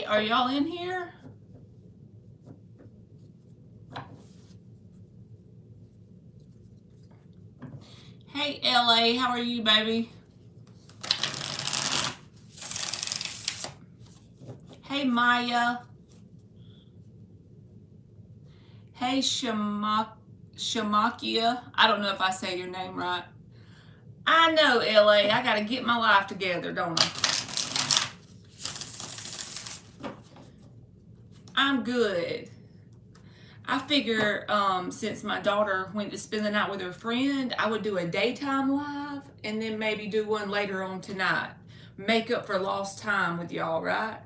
are y'all in here? Hey, LA, how are you, baby? Hey, Maya. Hey, Shamakia. I don't know if I say your name right. I know, LA. I got to get my life together, don't I? I'm good. I figure since my daughter went to spend the night with her friend, I would do a daytime live and then maybe do one later on tonight. Make up for lost time with y'all, right?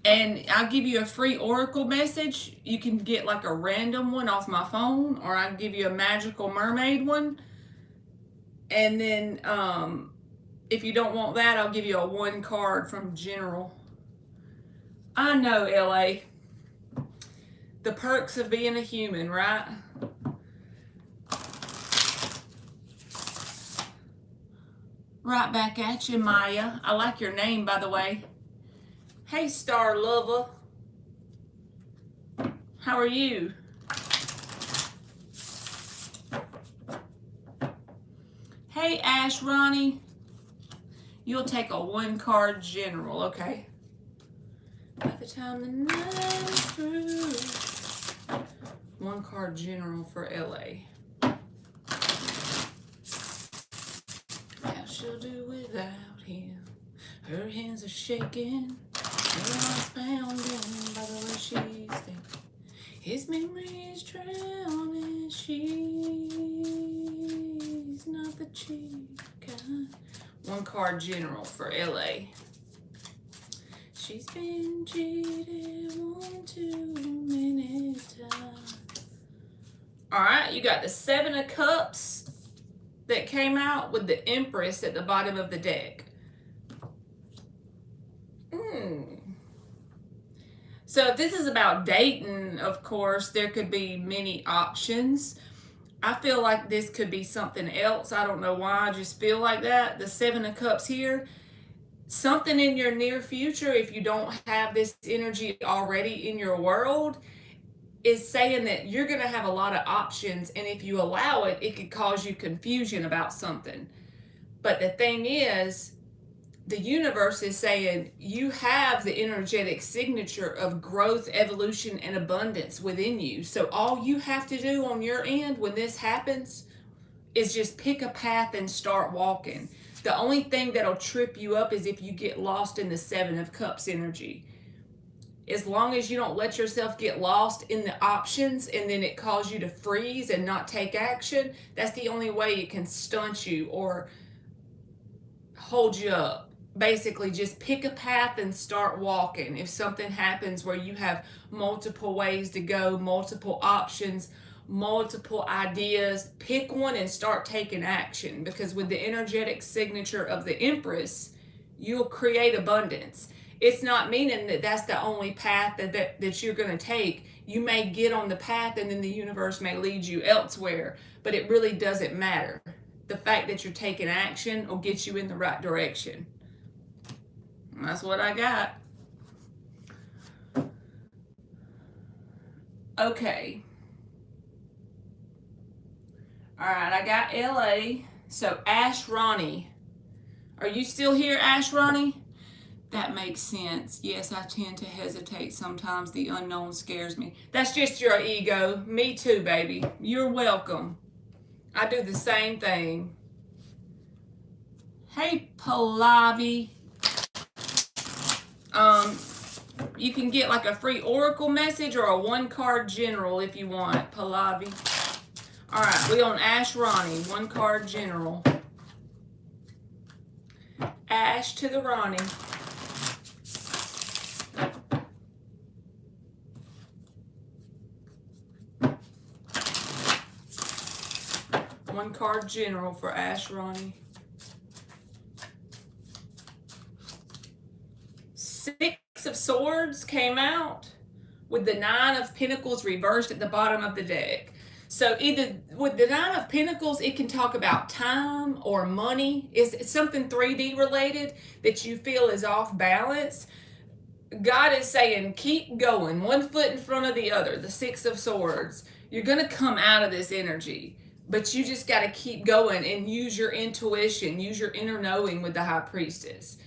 And I'll give you a free oracle message. You can get like a random one off my phone, or I'll give you a magical mermaid one. And then if you don't want that, I'll give you a one card from General. I know, LA. The perks of being a human, right? Right back at you, Maya. I like your name, by the way. Hey, Star Lover. How are you? Hey, Ash Ronnie. You'll take a one card general, okay? By the time the night is through. One card general for LA. How she'll do without him. Her hands are shaking. Her heart's pounding by the way she's thinking. His memory's drowning. She's not the cheap kind. One card general for LA. She's been cheated one too many times. Alright, you got the Seven of Cups that came out with the Empress at the bottom of the deck. So if this is about dating, of course, there could be many options. I feel like this could be something else. I don't know why. I just feel like that. The Seven of Cups here. Something in your near future, if you don't have this energy already in your world, is saying that you're going to have a lot of options. And if you allow it, it could cause you confusion about something. But the thing is, the universe is saying you have the energetic signature of growth, evolution, and abundance within you. So all you have to do on your end when this happens is just pick a path and start walking. The only thing that'll trip you up is if you get lost in the Seven of Cups energy. As long as you don't let yourself get lost in the options and then it causes you to freeze and not take action, that's the only way it can stunt you or hold you up. Basically, just pick a path and start walking. If something happens where you have multiple ways to go, multiple options, multiple ideas, pick one and start taking action. Because with the energetic signature of the Empress, you'll create abundance. It's not meaning that that's the only path that you're going to take. You may get on the path and then the universe may lead you elsewhere, but it really doesn't matter. The fact that you're taking action will get you in the right direction. That's what I got. Okay. All right, I got LA. So Ash Ronnie. Are you still here, Ash Ronnie? That makes sense. Yes, I tend to hesitate sometimes. The unknown scares me. That's just your ego. Me too, baby. You're welcome. I do the same thing. Hey, Pavi. You can get like a free oracle message or a one card general if you want, Pavi. All right, we on Ash Ronnie, one card general. Ash to the Ronnie. One card general for Ash Ronnie. Six of Swords came out with the Nine of Pentacles reversed at the bottom of the deck. So either with the Nine of Pentacles, it can talk about time or money. Is something 3D related that you feel is off balance? God is saying, keep going, one foot in front of the other. The Six of Swords. You're going to come out of this energy, but you just got to keep going and use your intuition, use your inner knowing with the High Priestess.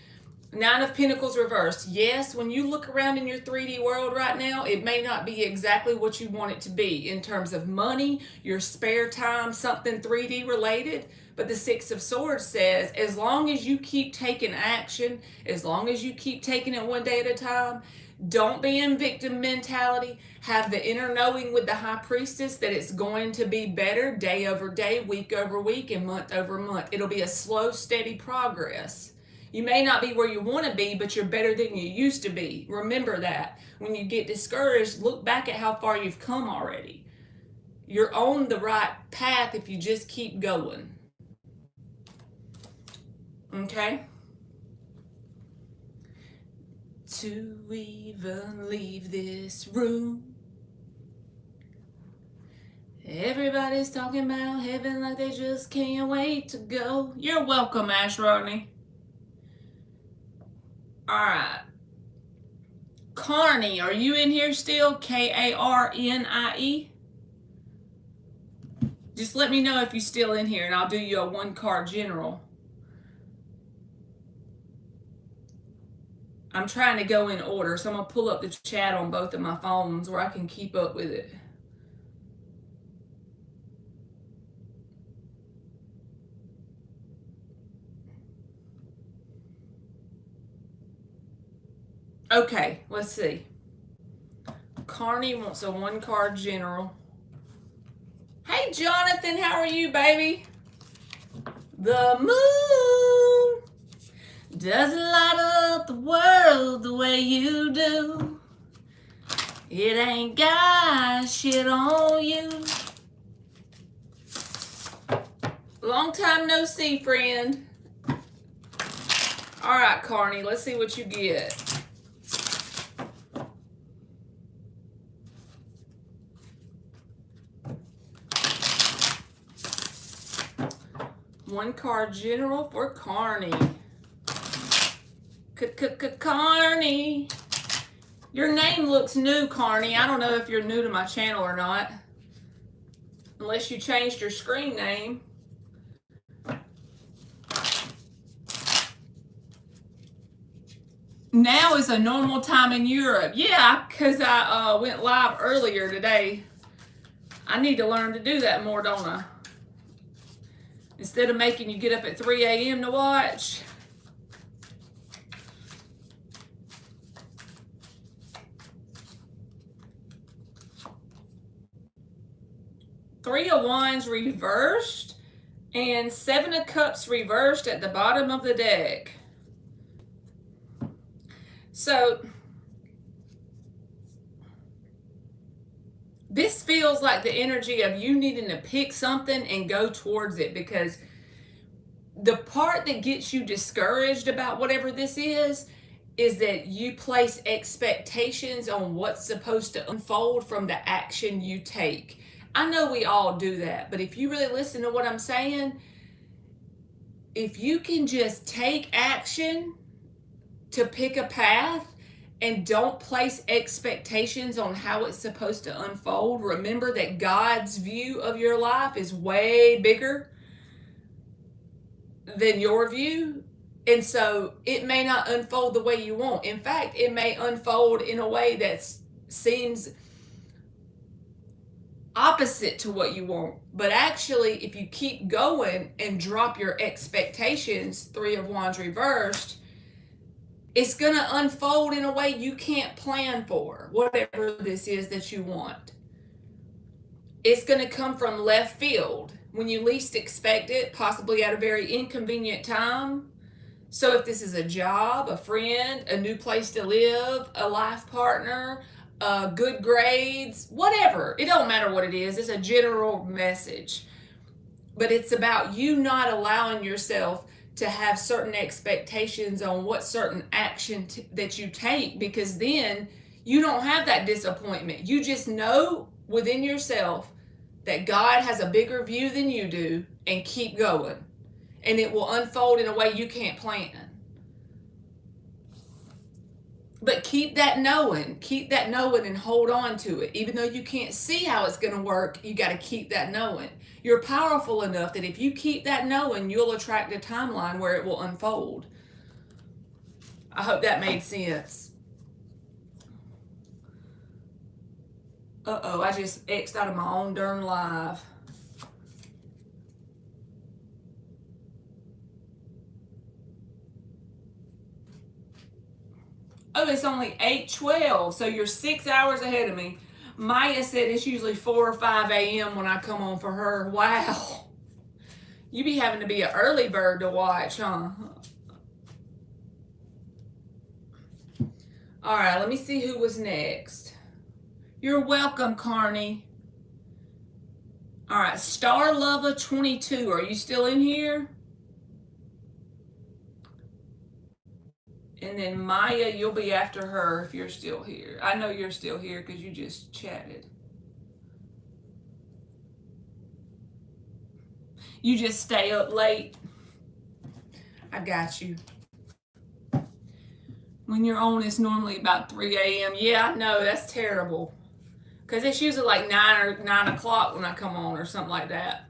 Nine of Pentacles reversed. Yes, when you look around in your 3D world right now, it may not be exactly what you want it to be in terms of money, your spare time, something 3D related. But the Six of Swords says, as long as you keep taking action, as long as you keep taking it one day at a time, don't be in victim mentality. Have the inner knowing with the High Priestess that it's going to be better day over day, week over week, and month over month. It'll be a slow, steady progress. You may not be where you want to be, but you're better than you used to be. Remember that. When you get discouraged, look back at how far you've come already. You're on the right path if you just keep going. Okay? To even leave this room, everybody's talking about heaven like they just can't wait to go. You're welcome, Ash Ronnie. Alright. Carney, are you in here still? Karnie? Just let me know if you're still in here and I'll do you a one card general. I'm trying to go in order, so I'm going to pull up the chat on both of my phones where I can keep up with it. Okay, let's see. Carney wants a one card general. Hey, Jonathan, how are you, baby? The moon doesn't light up the world the way you do. It ain't got shit on you. Long time no see, friend. All right, Carney, let's see what you get. One card general for Carney. Carney. Your name looks new, Carney. I don't know if you're new to my channel or not. Unless you changed your screen name. Now is a normal time in Europe. Yeah, because I went live earlier today. I need to learn to do that more, don't I? Instead of making you get up at 3 a.m. to watch. Three of Wands reversed and Seven of Cups reversed at the bottom of the deck. So this feels like the energy of you needing to pick something and go towards it, because the part that gets you discouraged about whatever this is that you place expectations on what's supposed to unfold from the action you take. I know we all do that, but if you really listen to what I'm saying, if you can just take action to pick a path and don't place expectations on how it's supposed to unfold, remember that God's view of your life is way bigger than your view. And so it may not unfold the way you want. In fact, it may unfold in a way that seems opposite to what you want. But actually, if you keep going and drop your expectations, Three of Wands reversed, it's going to unfold in a way you can't plan for, whatever this is that you want. It's going to come from left field when you least expect it, possibly at a very inconvenient time. So if this is a job, a friend, a new place to live, a life partner, good grades, whatever. It don't matter what it is. It's a general message. But it's about you not allowing yourself to have certain expectations on what certain action that you take, because then you don't have that disappointment. You just know within yourself that God has a bigger view than you do, and keep going. And it will unfold in a way you can't plan. But keep that knowing and hold on to it. Even though you can't see how it's going to work, you got to keep that knowing. You're powerful enough that if you keep that knowing, you'll attract a timeline where it will unfold. I hope that made sense. Uh-oh, I just X'd out of my own darn live. Oh, it's only 8:12, so you're 6 hours ahead of me. Maya said it's usually 4 or 5 a.m. when I come on for her. Wow. You be having to be an early bird to watch, huh? All right, let me see who was next. You're welcome, Carney. All right, Star Lover 22. Are you still in here? And then Maya, you'll be after her if you're still here. I know you're still here because you just chatted. You just stay up late. I got you. When you're on, it's normally about 3 a.m. Yeah, I know, that's terrible. Because it's usually like 9 o'clock when I come on or something like that.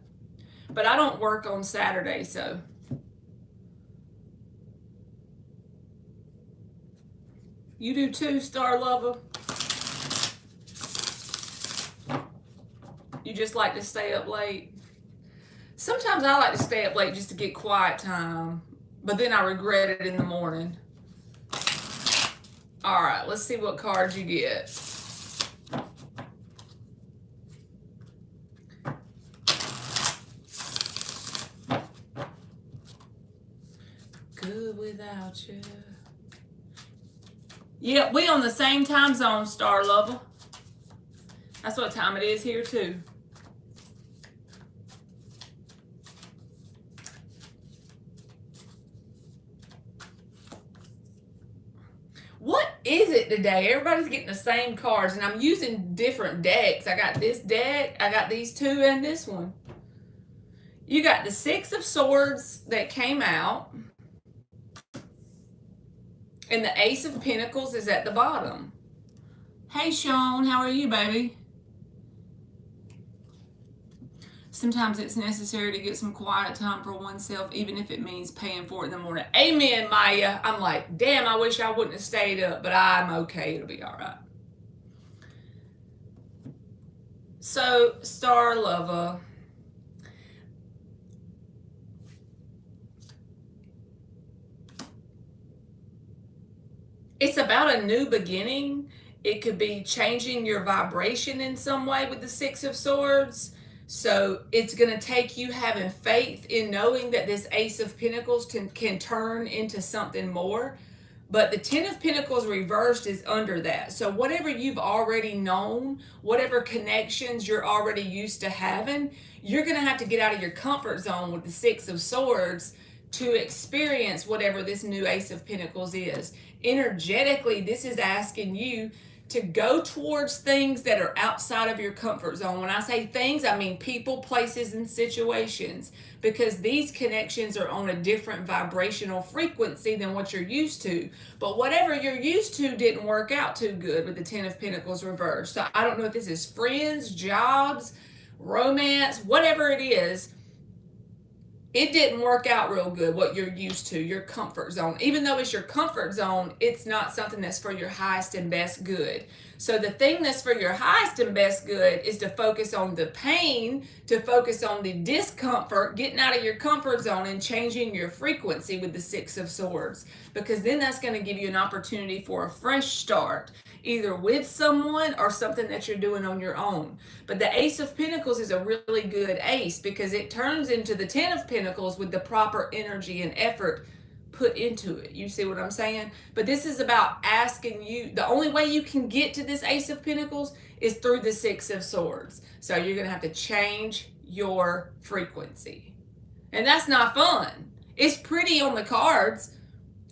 But I don't work on Saturday, so. You do too, Star Lover. You just like to stay up late. Sometimes I like to stay up late just to get quiet time, but then I regret it in the morning. All right, let's see what cards you get. Good without you. Yep, we on the same time zone, Star Lover. That's what time it is here too. What is it today? Everybody's getting the same cards, and I'm using different decks. I got this deck, I got these two, and this one. You got the Six of Swords that came out. And the Ace of Pentacles is at the bottom. Hey, Sean, how are you, baby? Sometimes it's necessary to get some quiet time for oneself, even if it means paying for it in the morning. Amen, Maya. I'm like, damn, I wish I wouldn't have stayed up, but I'm okay. It'll be all right. So, Star Lover. It's about a new beginning. It could be changing your vibration in some way with the Six of Swords. So it's going to take you having faith in knowing that this Ace of Pentacles can turn into something more. But the Ten of Pentacles reversed is under that. So whatever you've already known, whatever connections you're already used to having, you're going to have to get out of your comfort zone with the Six of Swords to experience whatever this new Ace of Pentacles is. Energetically, this is asking you to go towards things that are outside of your comfort zone. When I say things, I mean people, places, and situations, because these connections are on a different vibrational frequency than what you're used to. But whatever you're used to didn't work out too good with the Ten of Pentacles reversed. So I don't know if this is friends, jobs, romance, whatever it is. It didn't work out real good, what you're used to, your comfort zone. Even though it's your comfort zone, it's not something that's for your highest and best good. So the thing that's for your highest and best good is to focus on the pain, to focus on the discomfort, getting out of your comfort zone and changing your frequency with the Six of Swords. Because then that's going to give you an opportunity for a fresh start, either with someone or something that you're doing on your own. But the Ace of Pentacles is a really good ace because it turns into the Ten of Pentacles with the proper energy and effort put into it. You see what I'm saying? But this is about asking you, the only way you can get to this Ace of Pentacles is through the Six of Swords. So you're going to have to change your frequency. And that's not fun. It's pretty on the cards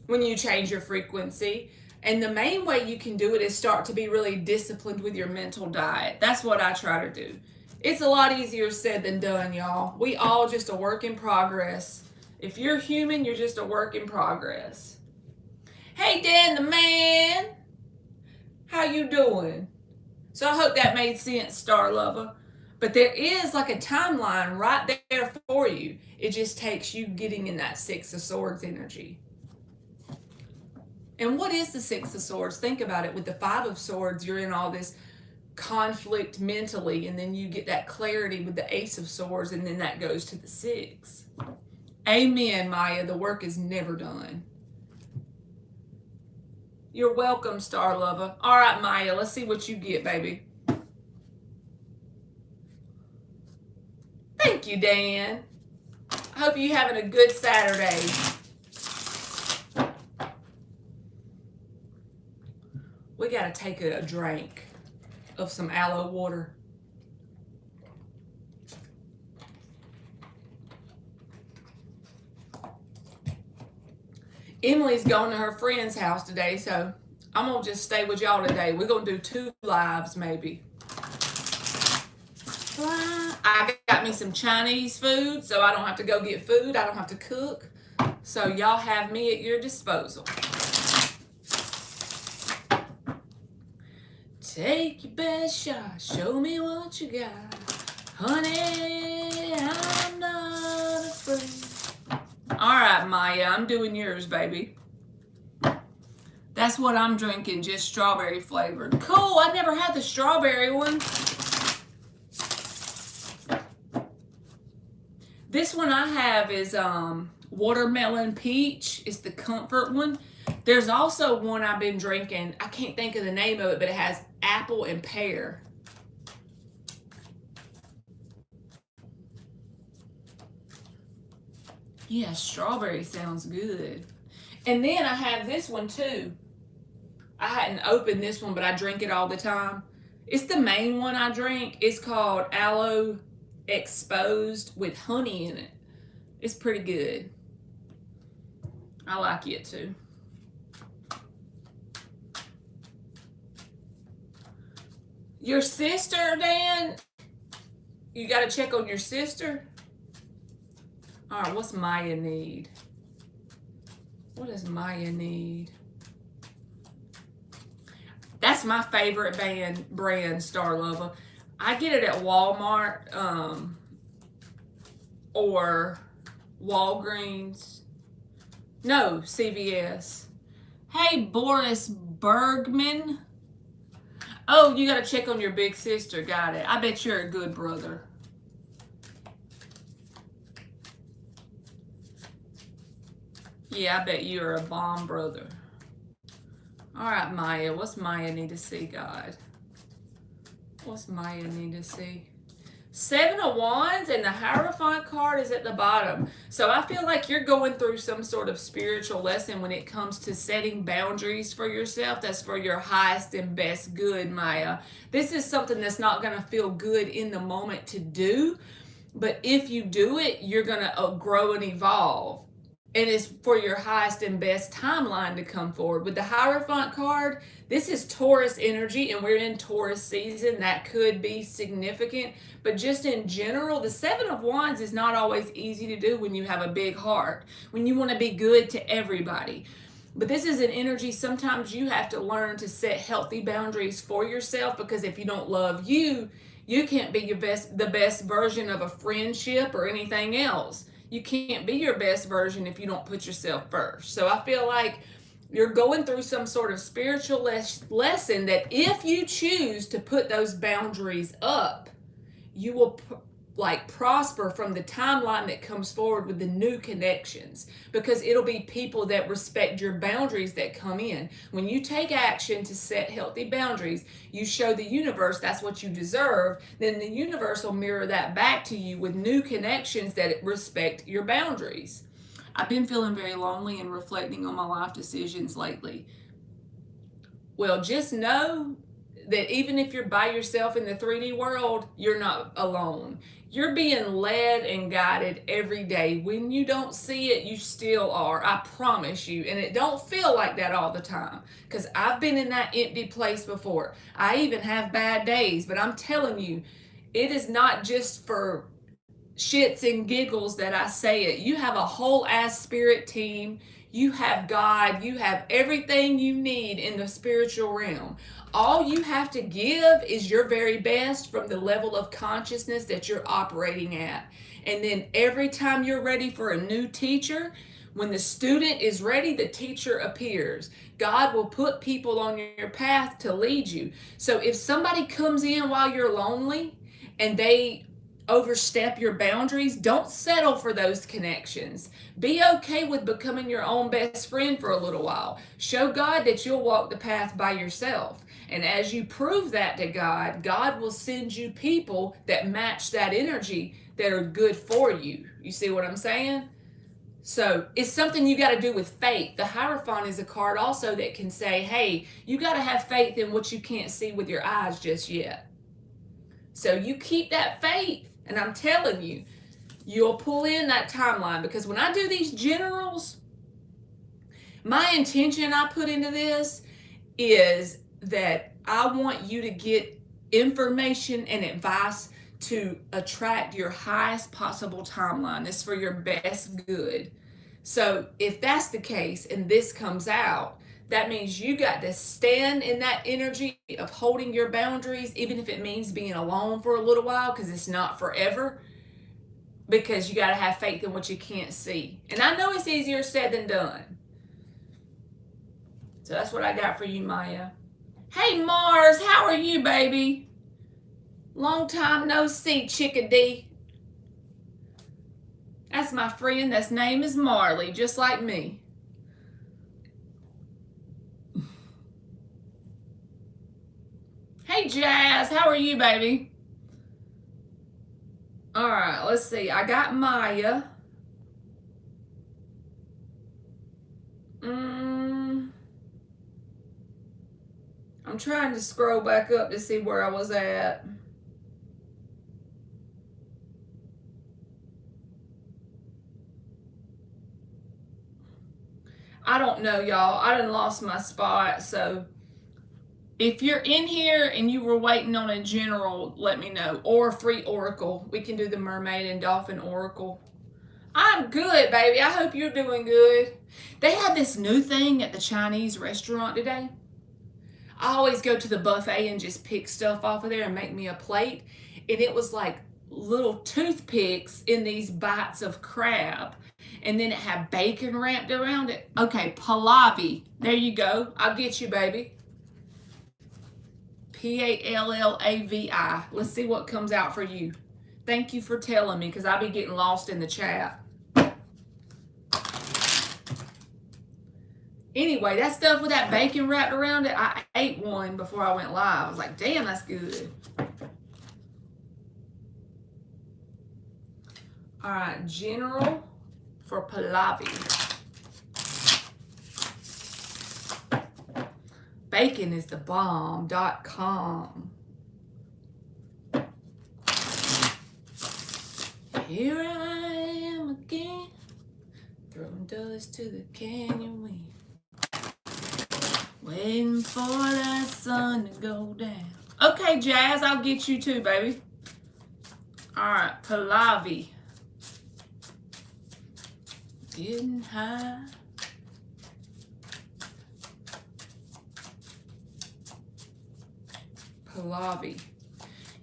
when you change your frequency. And the main way you can do it is start to be really disciplined with your mental diet. That's what I try to do, It's a lot easier said than done, y'all. We all just a work in progress. If you're human, you're just a work in progress. Hey, Dan the man. How you doing? So I hope that made sense, Star Lover. But there is like a timeline right there for you. It just takes you getting in that Six of Swords energy. And what is the Six of Swords? Think about it. With the Five of Swords, you're in all this conflict mentally, and then you get that clarity with the Ace of Swords, and then that goes to the Six. Amen, Maya. The work is never done. You're welcome, Star Lover. All right, Maya, let's see what you get, baby. Thank you, Dan. I hope you're having a good Saturday. We got to take a drink of some aloe water. Emily's going to her friend's house today, so I'm going to just stay with y'all today. We're going to do 2 lives, maybe. I got me some Chinese food, so I don't have to go get food. I don't have to cook. So y'all have me at your disposal. Take your best shot. Show me what you got. Honey, I'm not afraid. All right, Maya, I'm doing yours, baby. That's what I'm drinking, just strawberry flavored. Cool, I never had the strawberry one. This one I have is watermelon peach. It's the comfort one. There's also one I've been drinking. I can't think of the name of it, but it has apple and pear. Yeah, strawberry sounds good. And then I have this one too. I hadn't opened this one, but I drink it all the time. It's the main one I drink. It's called Aloe Exposed with honey in it. It's pretty good. I like it too. Your sister, Dan? You got to check on your sister? All right, what's Maya need? What does Maya need? That's my favorite brand, Star Lover. I get it at Walmart or Walgreens. No, CVS. Hey, Boris Bergman. Oh, you got to check on your big sister. Got it. I bet you're a good brother. Yeah, I bet you're a bomb brother. All right, Maya. What's Maya need to see, God? What's Maya need to see? 7 of Wands and the Hierophant card is at the bottom. So I feel like you're going through some sort of spiritual lesson when it comes to setting boundaries for yourself. That's for your highest and best good, Maya. This is something that's not going to feel good in the moment to do. But if you do it, you're going to grow and evolve. And it's for your highest and best timeline to come forward. With the Hierophant card, this is Taurus energy, and we're in Taurus season. That could be significant. But just in general, the 7 of Wands is not always easy to do when you have a big heart, when you want to be good to everybody. But this is an energy, sometimes you have to learn to set healthy boundaries for yourself, because if you don't love you, you can't be the best version of a friendship or anything else. You can't be your best version if you don't put yourself first. So I feel like you're going through some sort of spiritual lesson that if you choose to put those boundaries up, you will prosper from the timeline that comes forward with the new connections, because it'll be people that respect your boundaries that come in. When you take action to set healthy boundaries, you show the universe that's what you deserve, then the universe will mirror that back to you with new connections that respect your boundaries. I've been feeling very lonely and reflecting on my life decisions lately. Well, just know that even if you're by yourself in the 3D world, you're not alone. You're being led and guided every day. When you don't see it, you still are. I promise you. And it don't feel like that all the time, because I've been in that empty place before. I even have bad days, but I'm telling you, It is not just for shits and giggles that I say it. You have a whole ass spirit team. You have God. You have everything you need in the spiritual realm. All you have to give is your very best from the level of consciousness that you're operating at. And then every time you're ready for a new teacher, when the student is ready, the teacher appears. God will put people on your path to lead you. So if somebody comes in while you're lonely and they overstep your boundaries, don't settle for those connections. Be okay with becoming your own best friend for a little while. Show God that you'll walk the path by yourself. And as you prove that to God, God will send you people that match that energy that are good for you. You see what I'm saying? So it's something you got to do with faith. The Hierophant is a card also that can say, hey, you got to have faith in what you can't see with your eyes just yet. So you keep that faith. And I'm telling you, you'll pull in that timeline, because when I do these generals, my intention I put into this is that I want you to get information and advice to attract your highest possible timeline. It's for your best good. So if that's the case and this comes out, that means you got to stand in that energy of holding your boundaries, even if it means being alone for a little while, because it's not forever. Because you got to have faith in what you can't see. And I know it's easier said than done. So that's what I got for you, Maya. Hey, Mars, how are you, baby? Long time no see, chickadee. That's my friend. That's name is Marley, just like me. Hey, Jazz, how are you, baby? All right, let's see. I got Maya. I'm trying to scroll back up to see where I was at. I don't know, y'all. I done lost my spot, so if you're in here and you were waiting on a general, let me know. Or a free oracle. We can do the mermaid and dolphin oracle. I'm good, baby. I hope you're doing good. They had this new thing at the Chinese restaurant today. I always go to the buffet and just pick stuff off of there and make me a plate. And it was like little toothpicks in these bites of crab. And then it had bacon wrapped around it. Okay, Pavi. There you go. I'll get you, baby. Pallavi. Let's see what comes out for you. Thank you for telling me, because I'll be getting lost in the chat. Anyway, that stuff with that bacon wrapped around it, I ate one before I went live. I was like, damn, that's good. All right, general for Pallavi. Bacon is the bomb.com. Here I am again, throwing dust to the canyon wind, waiting for that sun to go down. Okay, Jazz, I'll get you too, baby. All right, Pallavi. Getting high. Pallavi.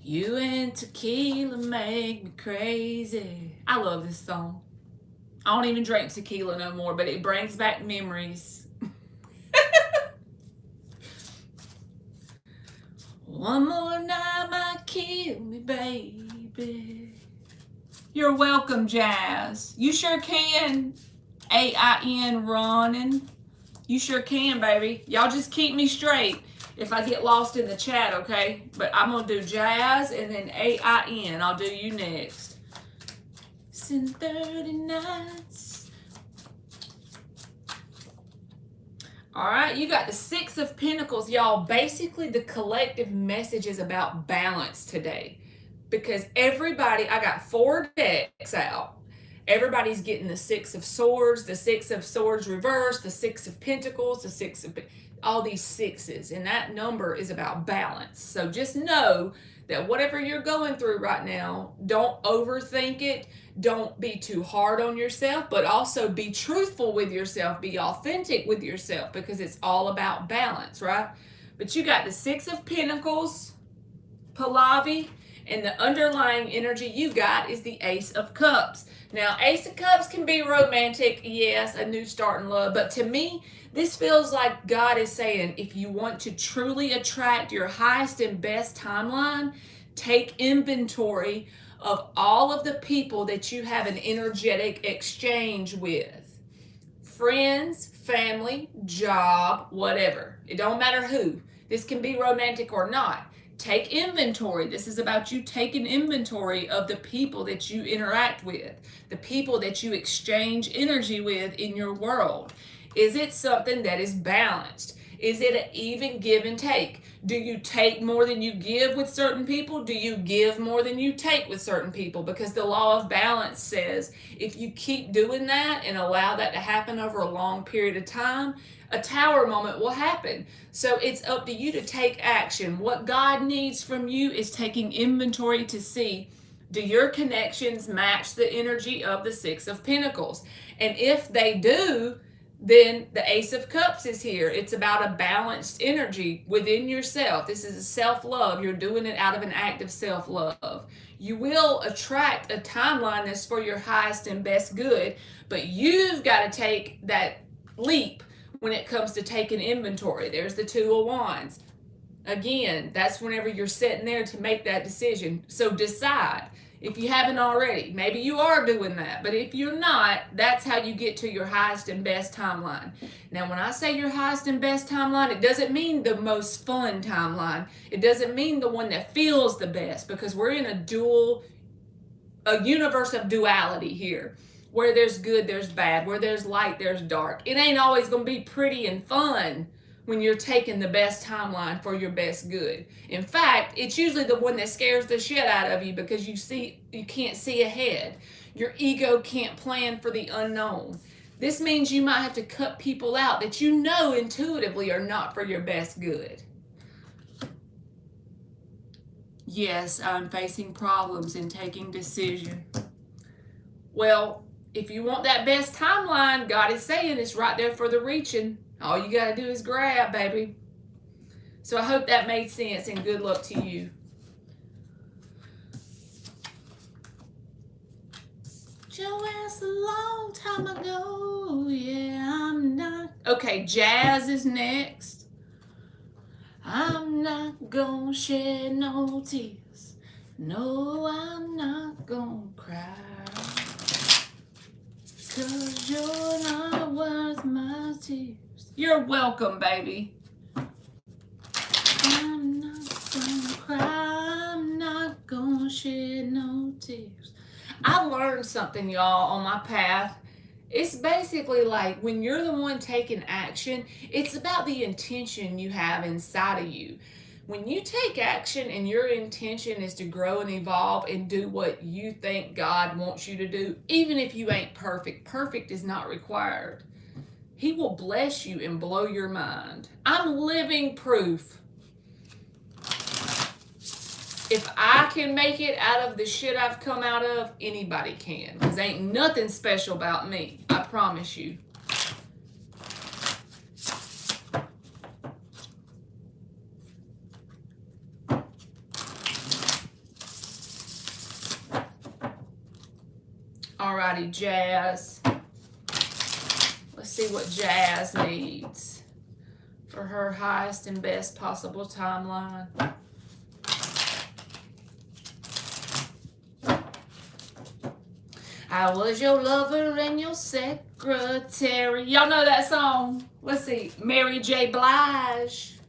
You and tequila make me crazy. I love this song. I don't even drink tequila no more, but it brings back memories. One more night might kill me, baby. You're welcome, Jazz. You sure can. Ain Ronnie. You sure can, baby. Y'all just keep me straight if I get lost in the chat, okay? But I'm going to do Jazz and then Ain. I'll do you next. It's in 30 nights. All right, you got the Six of Pentacles. Y'all, basically the collective message is about balance today. Because everybody, I got 4 decks out. Everybody's getting the Six of Swords, the Six of Swords reversed, the Six of Pentacles, the Six of... all these sixes, and that number is about balance. So just know that whatever you're going through right now, don't overthink it. Don't be too hard on yourself, but also be truthful with yourself. Be authentic with yourself, because it's all about balance, right? But you got the Six of Pentacles, Pavi, and the underlying energy you got is the Ace of Cups. Now, Ace of Cups can be romantic, yes, a new start in love, but to me, this feels like God is saying, if you want to truly attract your highest and best timeline, take inventory of all of the people that you have an energetic exchange with. Friends, family, job, whatever. It don't matter who. This can be romantic or not. Take inventory. This is about you taking inventory of the people that you interact with, the people that you exchange energy with in your world. Is it something that is balanced? Is it an even give and take? Do you take more than you give with certain people? Do you give more than you take with certain people? Because the law of balance says if you keep doing that and allow that to happen over a long period of time, a tower moment will happen. So it's up to you to take action. What God needs from you is taking inventory to see, do your connections match the energy of the Six of Pentacles? And if they do, then the Ace of Cups is here. It's about a balanced energy within yourself. This is a self-love. You're doing it out of an act of self-love. You will attract a timeline that's for your highest and best good, but you've got to take that leap when it comes to taking inventory. There's the Two of Wands. Again, that's whenever you're sitting there to make that decision. So decide. If you haven't already, maybe you are doing that, but if you're not, that's how you get to your highest and best timeline. Now, when I say your highest and best timeline, it doesn't mean the most fun timeline. It doesn't mean the one that feels the best, because we're in a universe of duality here. Where there's good, there's bad. Where there's light, there's dark. It ain't always going to be pretty and fun when you're taking the best timeline for your best good. In fact, it's usually the one that scares the shit out of you, because you can't see ahead. Your ego can't plan for the unknown. This means you might have to cut people out that you know intuitively are not for your best good. Yes, I'm facing problems in taking decision. Well, if you want that best timeline, God is saying it's right there for the reaching. All you got to do is grab, baby. So I hope that made sense, and good luck to you. Joanne's a long time ago. Yeah, I'm not. Okay, Jazz is next. I'm not gonna shed no tears. No, I'm not gonna cry. 'Cause you're not worth my tears. You're welcome, baby. I'm not gonna cry. I'm not gonna shed no tears. I learned something, y'all, on my path. It's basically like when you're the one taking action, it's about the intention you have inside of you. When you take action and your intention is to grow and evolve and do what you think God wants you to do, even if you ain't perfect, perfect is not required. He will bless you and blow your mind. I'm living proof. If I can make it out of the shit I've come out of, anybody can. Because ain't nothing special about me. I promise you. Alrighty, Jazz. Let's see what Jazz needs for her highest and best possible timeline. I was your lover and your secretary. Y'all know that song? Let's see. Mary J. Blige.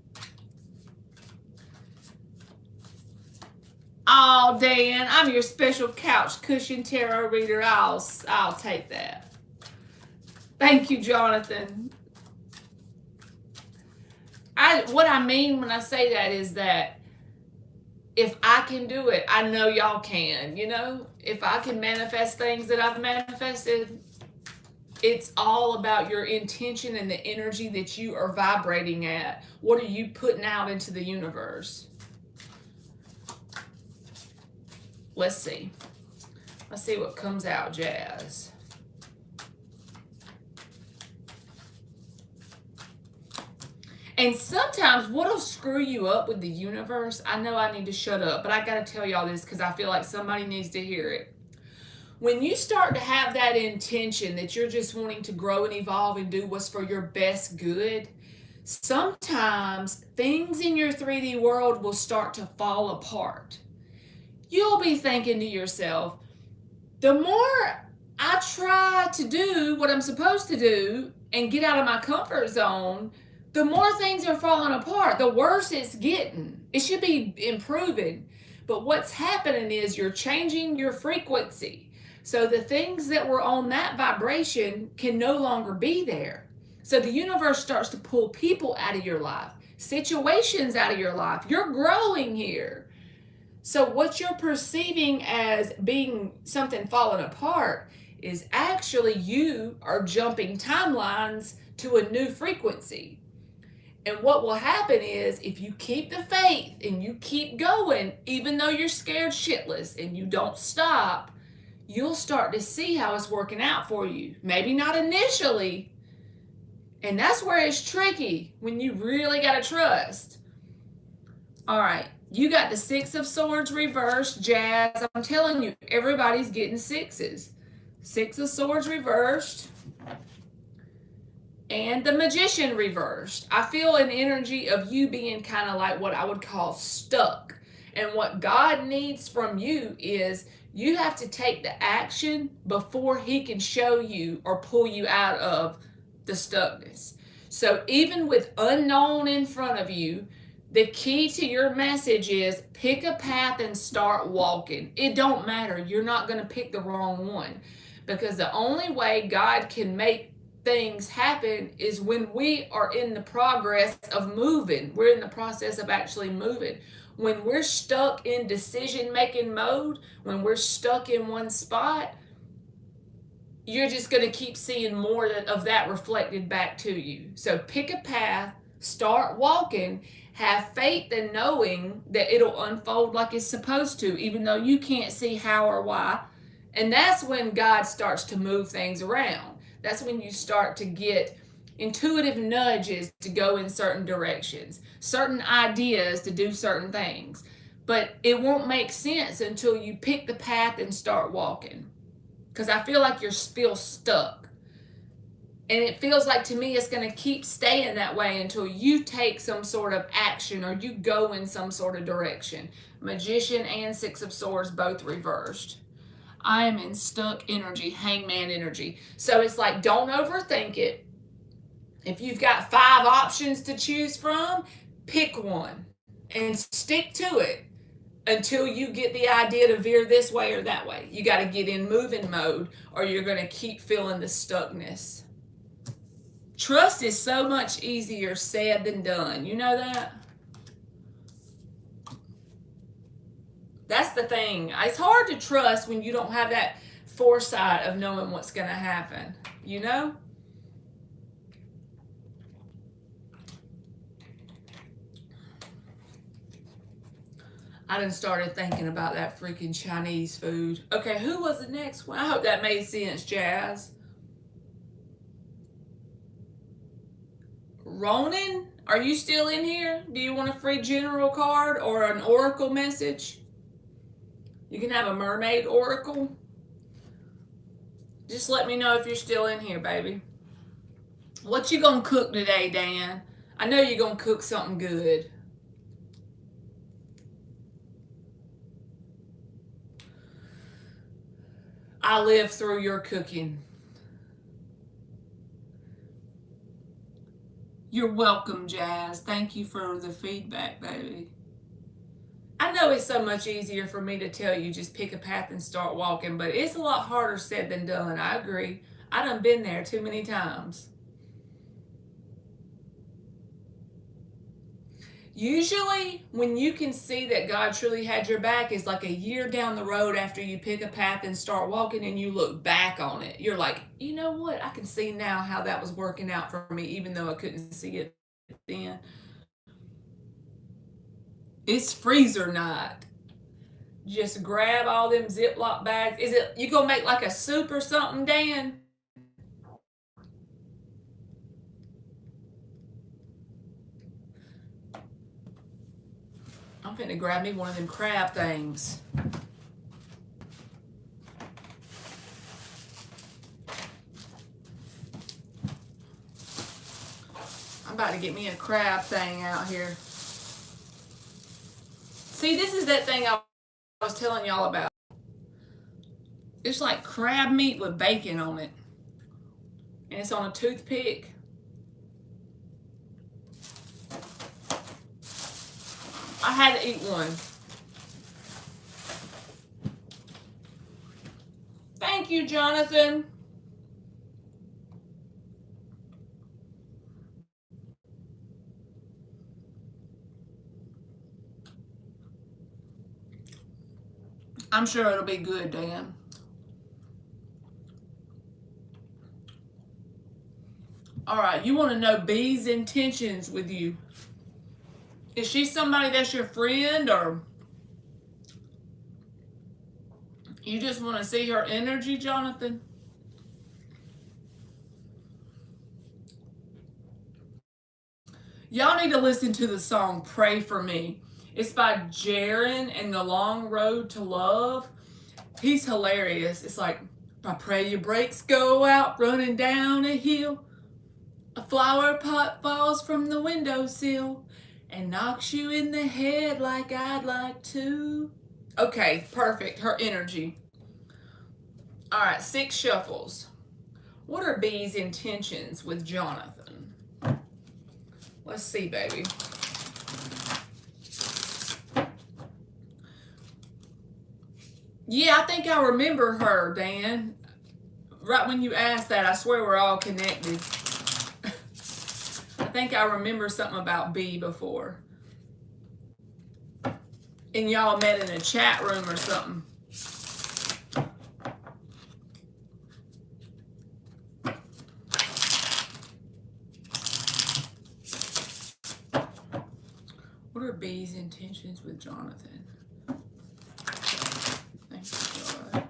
Oh, Dan, I'm your special couch cushion tarot reader. I'll take that. Thank you, Jonathan. What I mean when I say that is that if I can do it, I know y'all can, you know? If I can manifest things that I've manifested, it's all about your intention and the energy that you are vibrating at. What are you putting out into the universe? Let's see. Let's see what comes out, Jazz. And sometimes what'll screw you up with the universe, I know I need to shut up, but I gotta tell y'all this because I feel like somebody needs to hear it. When you start to have that intention that you're just wanting to grow and evolve and do what's for your best good, sometimes things in your 3D world will start to fall apart. You'll be thinking to yourself, the more I try to do what I'm supposed to do and get out of my comfort zone, the more things are falling apart, the worse it's getting. It should be improving. But what's happening is you're changing your frequency. So the things that were on that vibration can no longer be there. So the universe starts to pull people out of your life, situations out of your life. You're growing here. So what you're perceiving as being something falling apart is actually you are jumping timelines to a new frequency. And what will happen is if you keep the faith and you keep going, even though you're scared shitless and you don't stop, you'll start to see how it's working out for you. Maybe not initially. And that's where it's tricky, when you really got to trust. All right. You got the 6 of Swords reversed, Jazz. I'm telling you, everybody's getting 6s. 6 of Swords reversed. And the Magician reversed. I feel an energy of you being kind of like what I would call stuck. And what God needs from you is you have to take the action before he can show you or pull you out of the stuckness. So even with unknown in front of you, the key to your message is pick a path and start walking. It don't matter. You're not going to pick the wrong one, because the only way God can make things happen is when we are in the progress of moving. We're in the process of actually moving. When we're stuck in decision-making mode, when we're stuck in one spot, you're just going to keep seeing more of that reflected back to you. So pick a path, start walking, have faith in knowing that it'll unfold like it's supposed to, even though you can't see how or why. And that's when God starts to move things around. That's when you start to get intuitive nudges to go in certain directions, certain ideas to do certain things. But it won't make sense until you pick the path and start walking. Because I feel like you're still stuck. And it feels like to me it's going to keep staying that way until you take some sort of action or you go in some sort of direction. Magician and 6 of Swords both reversed. I am in stuck energy, hangman energy. So it's like, don't overthink it. If you've got 5 options to choose from, pick one and stick to it until you get the idea to veer this way or that way. You got to get in moving mode or you're going to keep feeling the stuckness. Trust is so much easier said than done. You know that? That's the thing. It's hard to trust when you don't have that foresight of knowing what's going to happen. You know? I done started thinking about that freaking Chinese food. Okay, who was the next one? I hope that made sense, Jazz. Ronan, are you still in here? Do you want a free general card or an oracle message? You can have a mermaid oracle. Just let me know if you're still in here, baby. What you gonna cook today, Dan? I know you're gonna cook something good. I live through your cooking. You're welcome, Jazz. Thank you for the feedback, baby. I know it's so much easier for me to tell you just pick a path and start walking, but it's a lot harder said than done. I agree. I done been there too many times. Usually, when you can see that God truly had your back is like a year down the road after you pick a path and start walking and you look back on it. You're like, you know what? I can see now how that was working out for me, even though I couldn't see it then. It's freezer night. Just grab all them Ziploc bags. Is it you gonna make like a soup or something, Dan? I'm finna grab me one of them crab things. I'm about to get me a crab thing out here. See, this is that thing I was telling y'all about. It's like crab meat with bacon on it. And it's on a toothpick. I had to eat one. Thank you, Jonathan. I'm sure it'll be good, Dan. All right, you want to know B's intentions with you. Is she somebody that's your friend, or you just want to see her energy, Jonathan? Y'all need to listen to the song Pray For Me. It's by Jaron and the Long Road to Love. He's hilarious. It's like, I pray your brakes go out running down a hill. A flower pot falls from the windowsill and knocks you in the head like I'd like to. Okay, perfect. Her energy. All right, 6 shuffles. What are B's intentions with Jonathan? Let's see, baby. Yeah, I think I remember her, Dan. Right when you asked that, I swear we're all connected. I think I remember something about B before. And y'all met in a chat room or something. What are B's intentions with Jonathan? Thank you, God.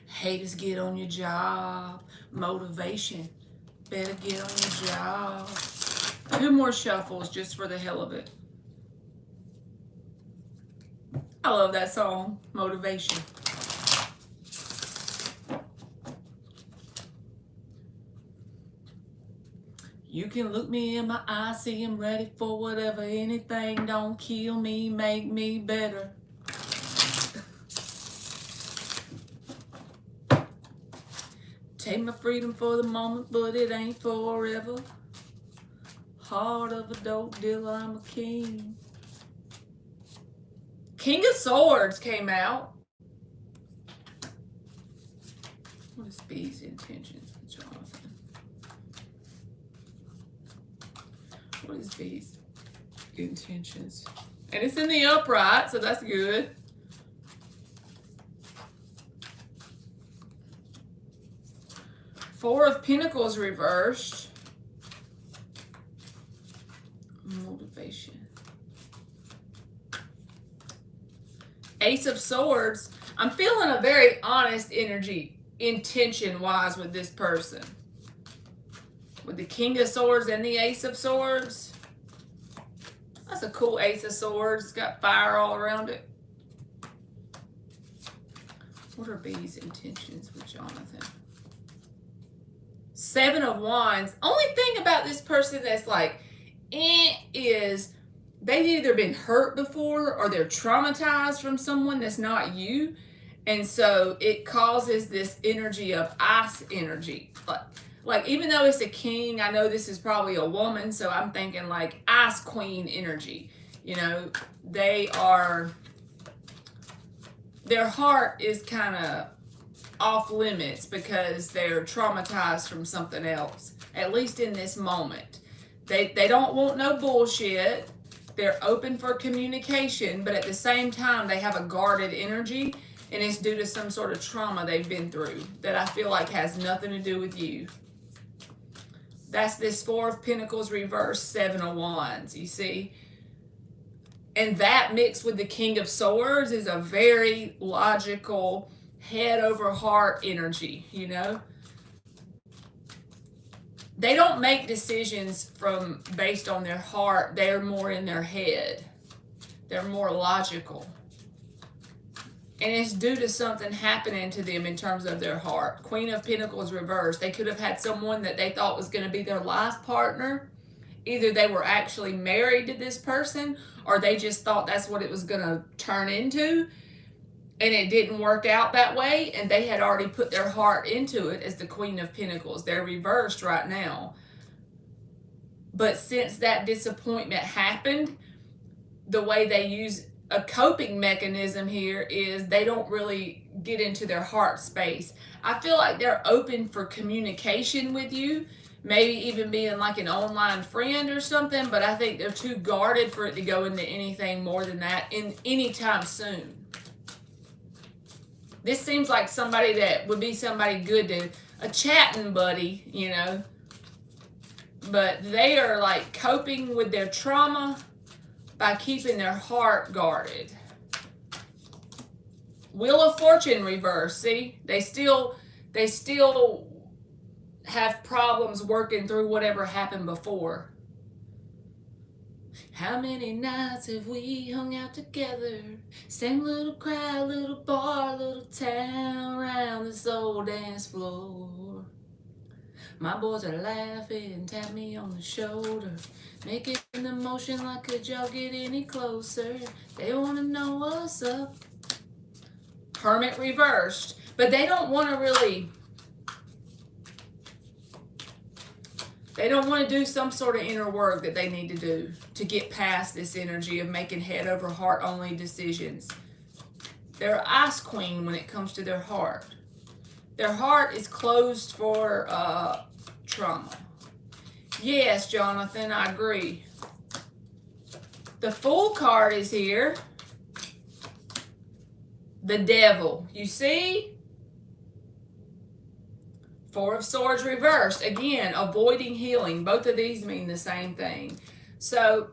Haters, get on your job. Motivation, better get on your job. 2 more shuffles just for the hell of it. I love that song, Motivation. You can look me in my eyes, see I'm ready for whatever. Anything don't kill me, make me better. Take my freedom for the moment, but it ain't forever. Heart of a dope dealer, I'm a king. King of Swords came out. What is B's intentions with Jonathan? What is B's intentions? And it's in the upright, so that's good. Four of Pentacles reversed. Motivation. Ace of Swords. I'm feeling a very honest energy, intention-wise, with this person. With the King of Swords and the Ace of Swords. That's a cool Ace of Swords. It's got fire all around it. What are B's intentions with Jonathan? 7 of Wands. Only thing about this person that's like, is they've either been hurt before or they're traumatized from someone that's not you. And so it causes this energy of ice energy. Like even though it's a king, I know this is probably a woman, so I'm thinking like ice queen energy. You know, their heart is kind of off limits because they're traumatized from something else, at least in this moment. They don't want no bullshit. They're open for communication, but at the same time, they have a guarded energy, and it's due to some sort of trauma they've been through that I feel like has nothing to do with you. That's this 4 of Pentacles reversed, 7 of Wands, you see? And that mixed with the King of Swords is a very logical, head over heart energy, you know? They don't make decisions based on their heart. They're more in their head. They're more logical. And it's due to something happening to them in terms of their heart. Queen of Pentacles reversed. They could have had someone that they thought was going to be their life partner. Either they were actually married to this person, or they just thought that's what it was going to turn into. And it didn't work out that way, and they had already put their heart into it as the Queen of Pentacles. They're reversed right now. But since that disappointment happened, the way they use a coping mechanism here is they don't really get into their heart space. I feel like they're open for communication with you, maybe even being like an online friend or something, but I think they're too guarded for it to go into anything more than that in any time soon. This seems like somebody that would be somebody good to a chatting buddy, you know. But they are like coping with their trauma by keeping their heart guarded. Wheel of Fortune reverse, see? They still have problems working through whatever happened before. How many nights have we hung out together? Same little crowd, little bar, little town, round this old dance floor. My boys are laughing, tap me on the shoulder, making the motion like could y'all get any closer? They want to know what's up. Hermit reversed, but they don't want to really... They don't want to do some sort of inner work that they need to do to get past this energy of making head over heart only decisions. They're an ice queen when it comes to their heart. Their heart is closed for trauma. Yes, Jonathan, I agree. The Fool card is here. The Devil. You see? Four of Swords reversed. Again, avoiding healing. Both of these mean the same thing. So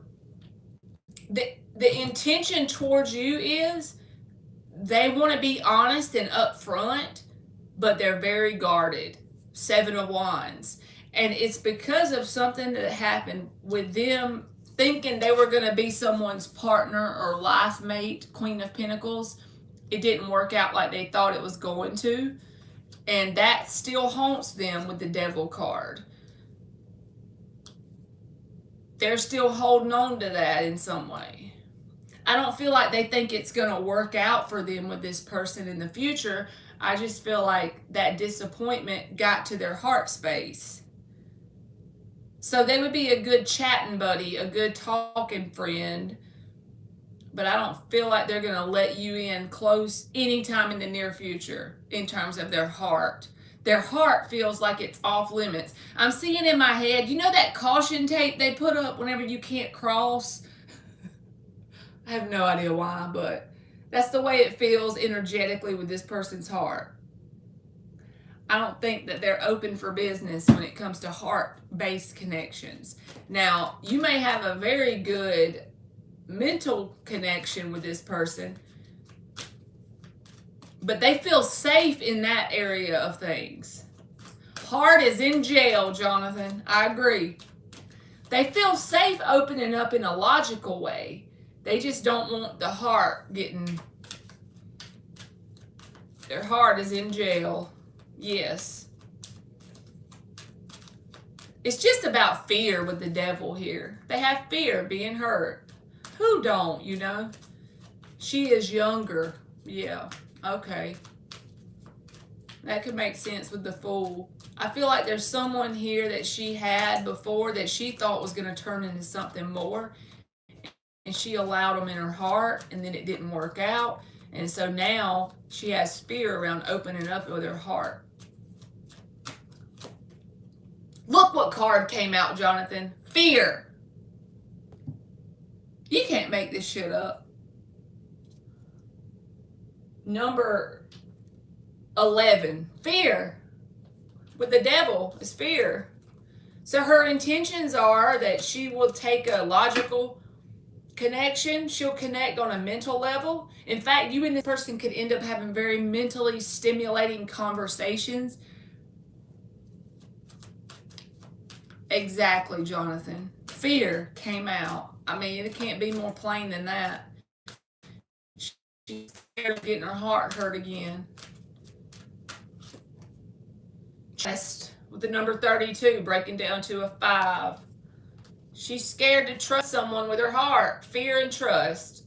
the intention towards you is they want to be honest and upfront, but they're very guarded. Seven of Wands. And it's because of something that happened with them thinking they were going to be someone's partner or life mate, Queen of Pentacles. It didn't work out like they thought it was going to. And that still haunts them with the Devil card. They're still holding on to that in some way. I don't feel like they think it's going to work out for them with this person in the future. I just feel like that disappointment got to their heart space. So they would be a good chatting buddy, a good talking friend. But I don't feel like they're going to let you in close anytime in the near future in terms of their heart. Their heart feels like it's off limits. I'm seeing in my head, you know that caution tape they put up whenever you can't cross? I have no idea why, but that's the way it feels energetically with this person's heart. I don't think that they're open for business when it comes to heart-based connections. Now, you may have a very good mental connection with this person, but they feel safe in that area of things. Heart is in jail, Jonathan. I agree. They feel safe opening up in a logical way. They just don't want the heart getting... Their heart is in jail. Yes. It's just about fear with the Devil here. They have fear of being hurt. Who don't, you know? She is younger. Yeah, okay. That could make sense with the Fool. I feel like there's someone here that she had before that she thought was going to turn into something more. And she allowed them in her heart, and then it didn't work out. And so now she has fear around opening up with her heart. Look what card came out, Jonathan. Fear. You can't make this shit up. Number 11. Fear. With the Devil is fear. So her intentions are that she will take a logical connection. She'll connect on a mental level. In fact, you and this person could end up having very mentally stimulating conversations. Exactly, Jonathan. Fear came out. I mean, it can't be more plain than that. She's scared of getting her heart hurt again. Trust with the number 32 breaking down to a 5. She's scared to trust someone with her heart. Fear and trust.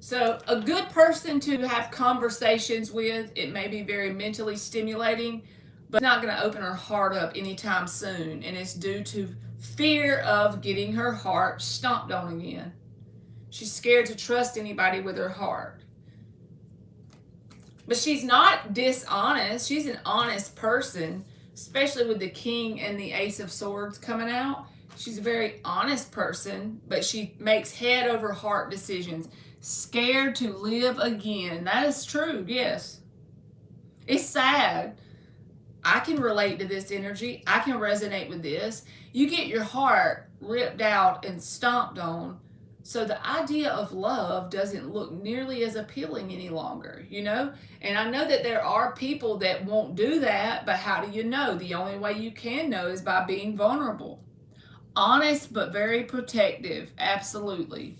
So a good person to have conversations with, it may be very mentally stimulating, but not going to open her heart up anytime soon. And it's due to fear of getting her heart stomped on again. She's scared to trust anybody with her heart. But she's not dishonest. She's an honest person, especially with the King and the Ace of Swords coming out. She's a very honest person, but she makes head over heart decisions. Scared to live again. That is true, yes. It's sad. I can relate to this energy. I can resonate with this. You get your heart ripped out and stomped on, so the idea of love doesn't look nearly as appealing any longer, you know? And I know that there are people that won't do that, but how do you know? The only way you can know is by being vulnerable. Honest, but very protective. Absolutely.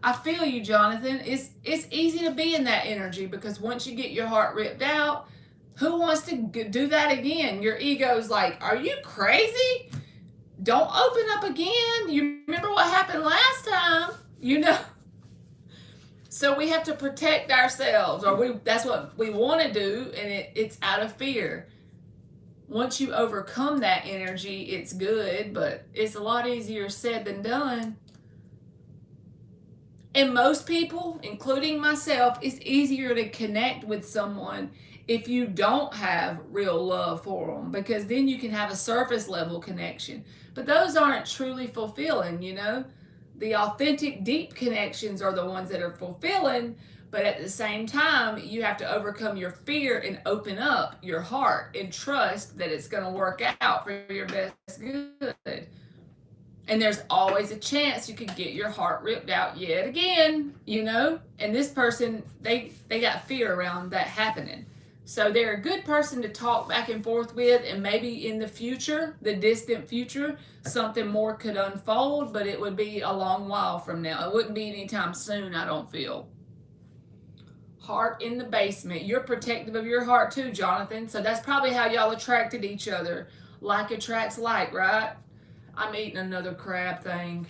I feel you, Jonathan. It's easy to be in that energy because once you get your heart ripped out, who wants to do that again? Your ego's like, are you crazy? Don't open up again. You remember what happened last time, you know? So we have to protect ourselves, or that's what we want to do, and it's out of fear. Once you overcome that energy, it's good, but it's a lot easier said than done. And most people, including myself, it's easier to connect with someone if you don't have real love for them, because then you can have a surface level connection. But those aren't truly fulfilling, you know? The authentic, deep connections are the ones that are fulfilling, but at the same time, you have to overcome your fear and open up your heart and trust that it's going to work out for your best good. And there's always a chance you could get your heart ripped out yet again, you know? And this person, they got fear around that happening. So they're a good person to talk back and forth with, and maybe in the future, the distant future, something more could unfold, but it would be a long while from now. It wouldn't be anytime soon, I don't feel. Heart in the basement. You're protective of your heart too, Jonathan. So that's probably how y'all attracted each other. Like attracts like, right? I'm eating another crab thing.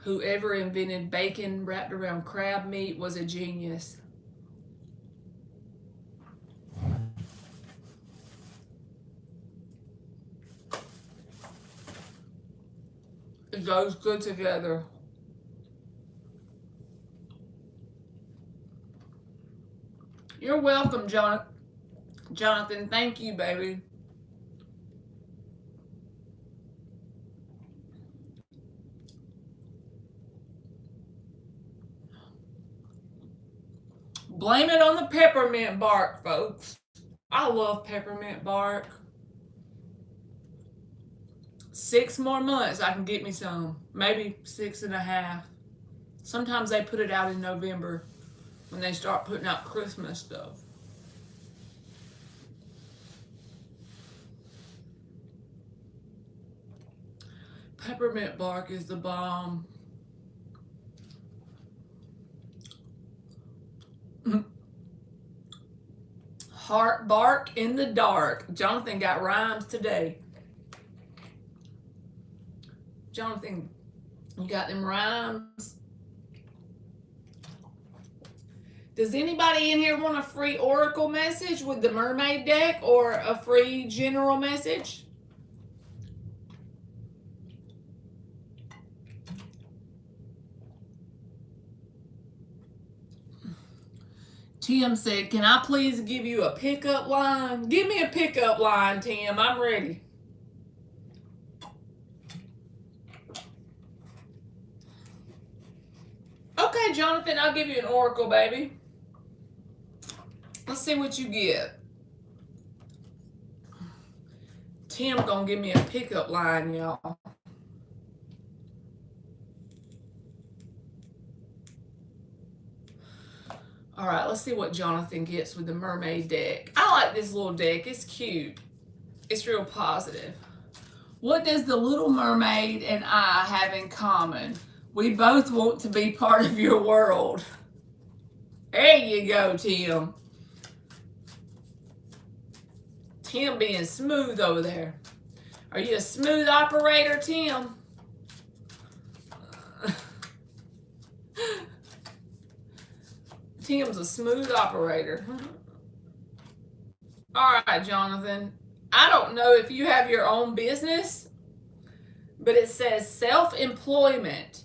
Whoever invented bacon wrapped around crab meat was a genius. It goes good together. You're welcome, Jonathan. Thank you, baby. Blame it on the peppermint bark, folks. I love peppermint bark. 6 more months, I can get me some. Maybe 6.5. Sometimes they put it out in November when they start putting out Christmas stuff. Peppermint bark is the bomb. Heart bark in the dark. Jonathan got rhymes today. Jonathan, you got them rhymes? Does anybody in here want a free oracle message with the mermaid deck, or a free general message? Tim said, can I please give you a pickup line? Give me a pickup line, Tim. I'm ready. Okay, Jonathan, I'll give you an oracle, baby. Let's see what you get. Tim gonna give me a pickup line, y'all. All right, let's see what Jonathan gets with the mermaid deck. I like this little deck. It's cute. It's real positive. What does the Little Mermaid and I have in common? We both want to be part of your world. There you go, Tim. Tim being smooth over there. Are you a smooth operator, Tim? Tim's a smooth operator. All right, Jonathan. I don't know if you have your own business, but it says self-employment.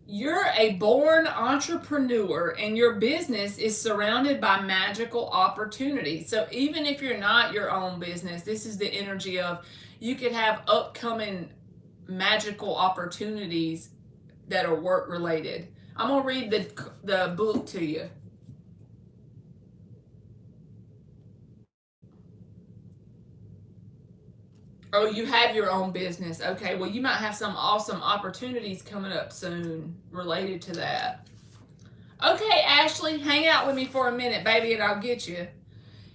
You're a born entrepreneur and your business is surrounded by magical opportunities. So even if you're not your own business, this is the energy of you could have upcoming magical opportunities that are work related. I'm going to read the book to you. Oh, you have your own business. Okay, well, you might have some awesome opportunities coming up soon related to that. Okay, Ashley, hang out with me for a minute, baby, and I'll get you.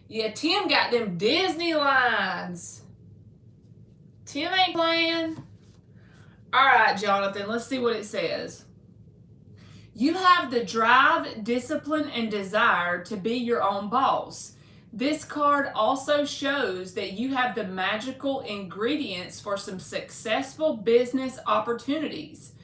Yeah, Tim got them Disney lines. Tim ain't playing. All right, Jonathan, let's see what it says. You have the drive, discipline, and desire to be your own boss. This card also shows that you have the magical ingredients for some successful business opportunities.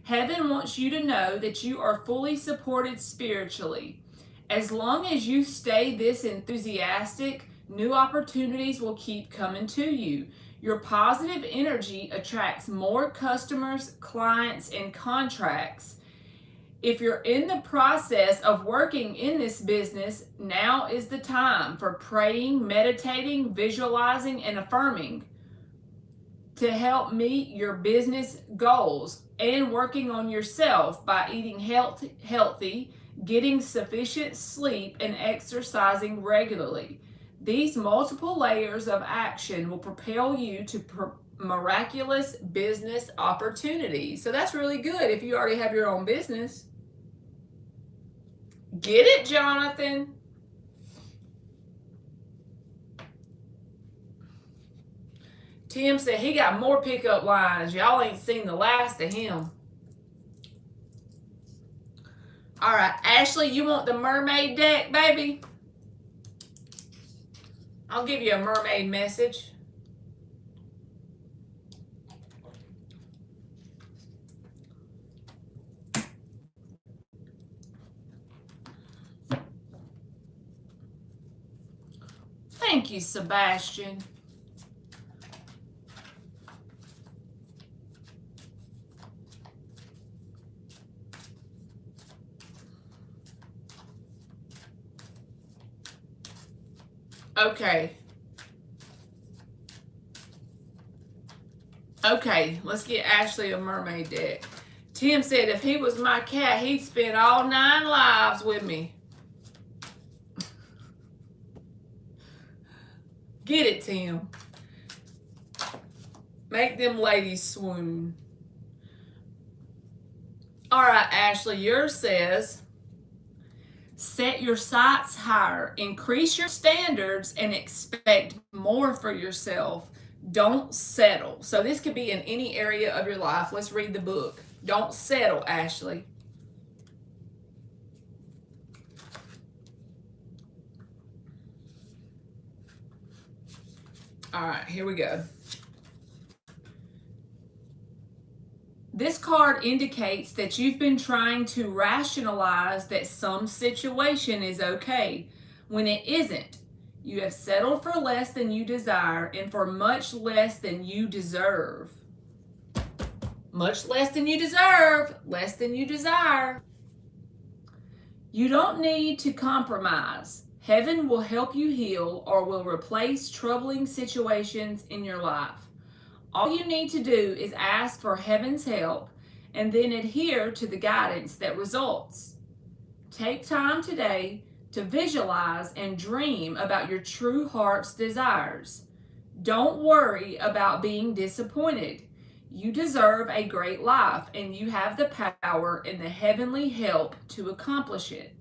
Heaven wants you to know that you are fully supported spiritually. As long as you stay this enthusiastic, new opportunities will keep coming to you. Your positive energy attracts more customers, clients, and contracts. If you're in the process of working in this business, now is the time for praying, meditating, visualizing, and affirming to help meet your business goals and working on yourself by eating healthy, getting sufficient sleep, and exercising regularly. These multiple layers of action will propel you to miraculous business opportunities. So that's really good if you already have your own business. Get it, Jonathan? Tim said he got more pickup lines. Y'all ain't seen the last of him. All right, Ashley, you want the mermaid deck, baby? I'll give you a mermaid message. Thank you, Sebastian. Okay. Okay, let's get Ashley a mermaid deck. Tim said if he was my cat, he'd spend all 9 lives with me. Get it, Tim. Make them ladies swoon. All right, Ashley, yours says, set your sights higher, increase your standards, and expect more for yourself. Don't settle. So this could be in any area of your life. Let's read the book. Don't settle, Ashley. All right, here we go. This card indicates that you've been trying to rationalize that some situation is okay when it isn't. You have settled for less than you desire and for much less than you deserve. Much less than you deserve, less than you desire. You don't need to compromise. Heaven will help you heal or will replace troubling situations in your life. All you need to do is ask for heaven's help and then adhere to the guidance that results. Take time today to visualize and dream about your true heart's desires. Don't worry about being disappointed. You deserve a great life, and you have the power and the heavenly help to accomplish it.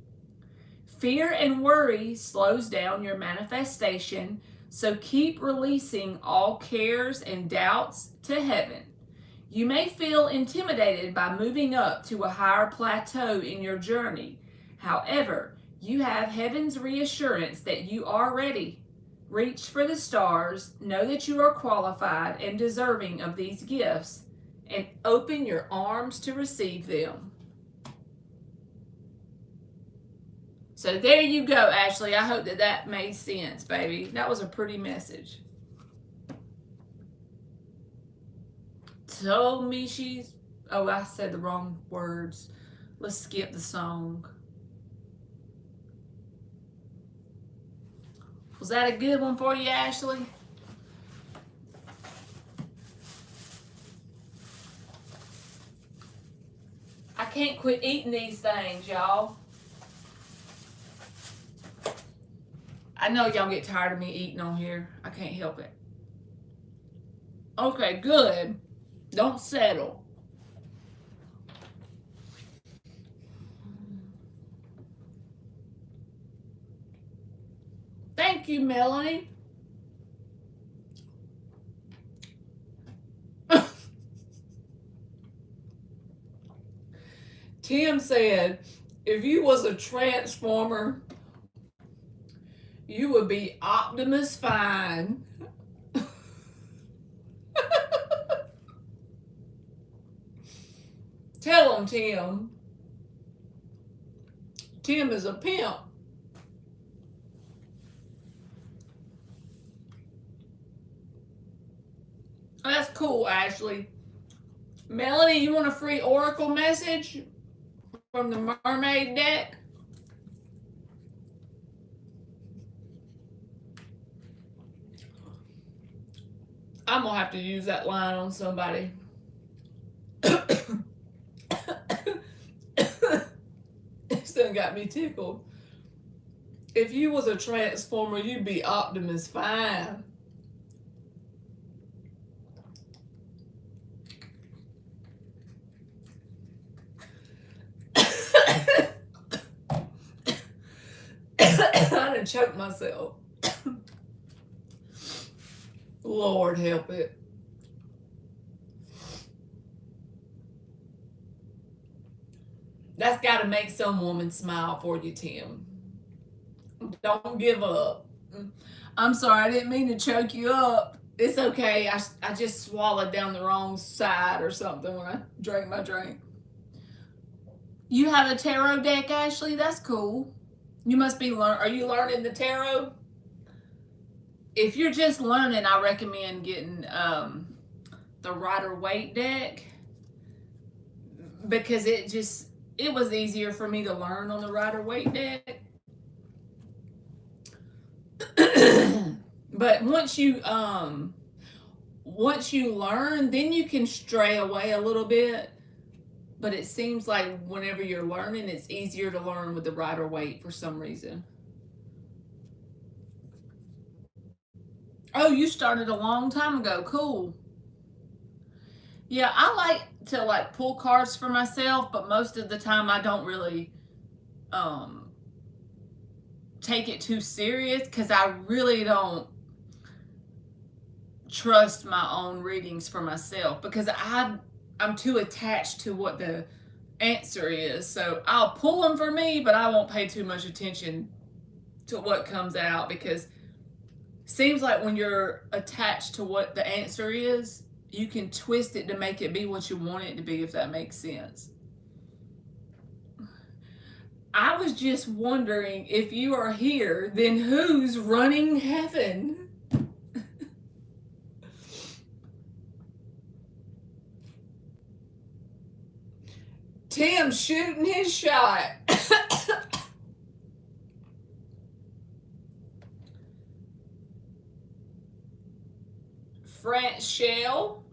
Fear and worry slows down your manifestation, so keep releasing all cares and doubts to heaven. You may feel intimidated by moving up to a higher plateau in your journey. However, you have heaven's reassurance that you are ready. Reach for the stars, know that you are qualified and deserving of these gifts, and open your arms to receive them. So there you go, Ashley. I hope that that made sense, baby. That was a pretty message. Told me she's... Oh, I said the wrong words. Let's skip the song. Was that a good one for you, Ashley? I can't quit eating these things, y'all. I know y'all get tired of me eating on here. I can't help it. Okay, good. Don't settle. Thank you, Melanie. Tim said, if you was a transformer, you would be Optimus Fine. Tell him, Tim. Tim is a pimp. That's cool, Ashley. Melanie, you want a free oracle message from the mermaid deck? I'm gonna have to use that line on somebody. It's done got me tickled. If you was a transformer, you'd be Optimus Fine. I done choked myself. Lord help it. That's got to make some woman smile for you, Tim. Don't give up. I'm sorry, I didn't mean to choke you up. It's okay. I just swallowed down the wrong side or something when I drank my drink. You have a tarot deck, Ashley? That's cool. You must be are you learning the tarot? If you're just learning, I recommend getting the Rider-Waite deck, because it was easier for me to learn on the Rider-Waite deck. But once you learn, then you can stray away a little bit. But it seems like whenever you're learning, it's easier to learn with the Rider-Waite for some reason. Oh, you started a long time ago. Cool. Yeah, I like to pull cards for myself, but most of the time I don't really take it too serious, because I really don't trust my own readings for myself, because I'm too attached to what the answer is. So I'll pull them for me, but I won't pay too much attention to what comes out, because it seems like when you're attached to what the answer is, you can twist it to make it be what you want it to be, if that makes sense. I was just wondering, if you are here, then who's running heaven? Tim's shooting his shot. Shell,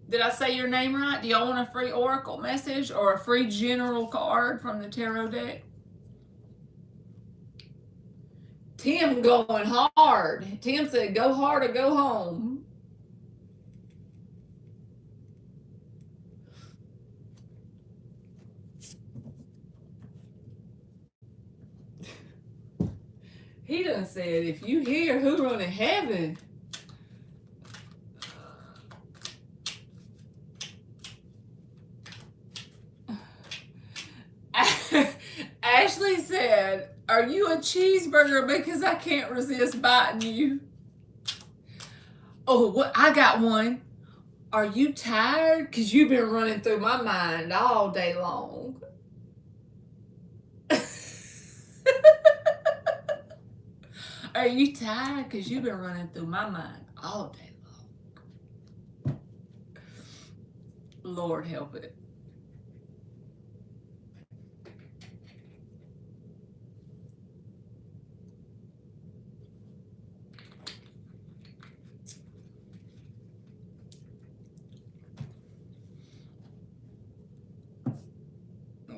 did I say your name right? Do y'all want a free oracle message or a free general card from the tarot deck? Tim going hard. Tim said, go hard or go home. He done said, if you hear who run in heaven. Ashley said, are you a cheeseburger because I can't resist biting you? Oh, what? I got one. Are you tired? Because you've been running through my mind all day long. Are you tired? Because you've been running through my mind all day long. Lord help it.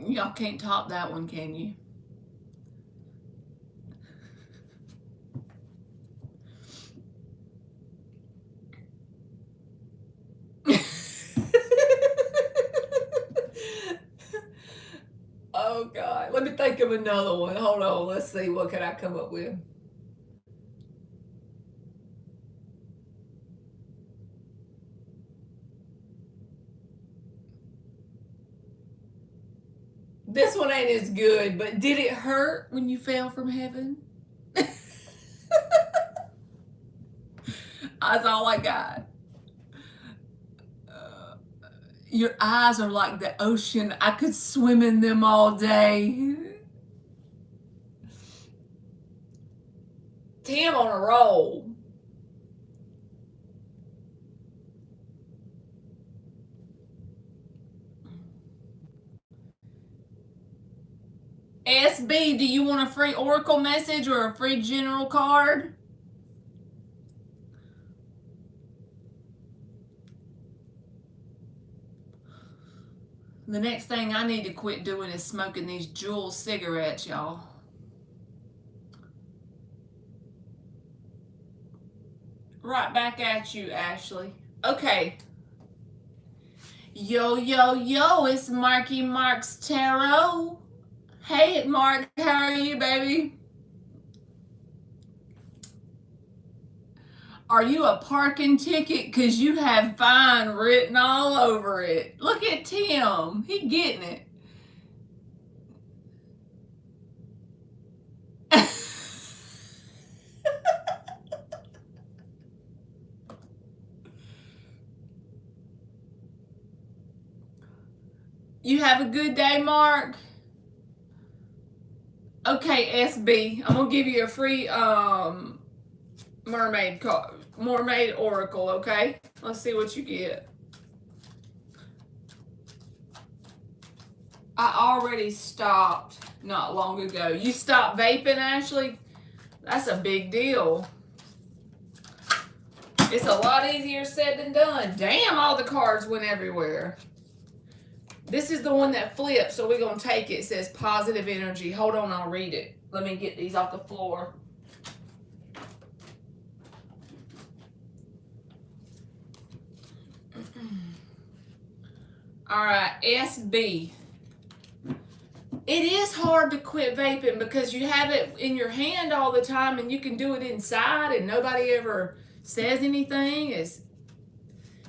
Y'all can't top that one, can you? Oh God, let me think of another one. Hold on, let's see, what can I come up with? This one ain't as good, but did it hurt when you fell from heaven? That's all I got. Your eyes are like the ocean. I could swim in them all day. Tim on a roll. SB, do you want a free Oracle message or a free general card? The next thing I need to quit doing is smoking these Juul cigarettes, y'all. Right back at you, Ashley. Okay. Yo, yo, yo, it's Marky Mark's Tarot. Hey, Mark, how are you, baby? Are you a parking ticket? Because you have fine written all over it. Look at Tim. He getting it. You have a good day, Mark? Okay, SB, I'm going to give you a free mermaid oracle, okay? Let's see what you get. I already stopped not long ago. You stopped vaping, Ashley? That's a big deal. It's a lot easier said than done. Damn, all the cards went everywhere. This is the one that flips, so we're going to take it. It says positive energy. Hold on, I'll read it. Let me get these off the floor. All right, SB. It is hard to quit vaping because you have it in your hand all the time and you can do it inside and nobody ever says anything.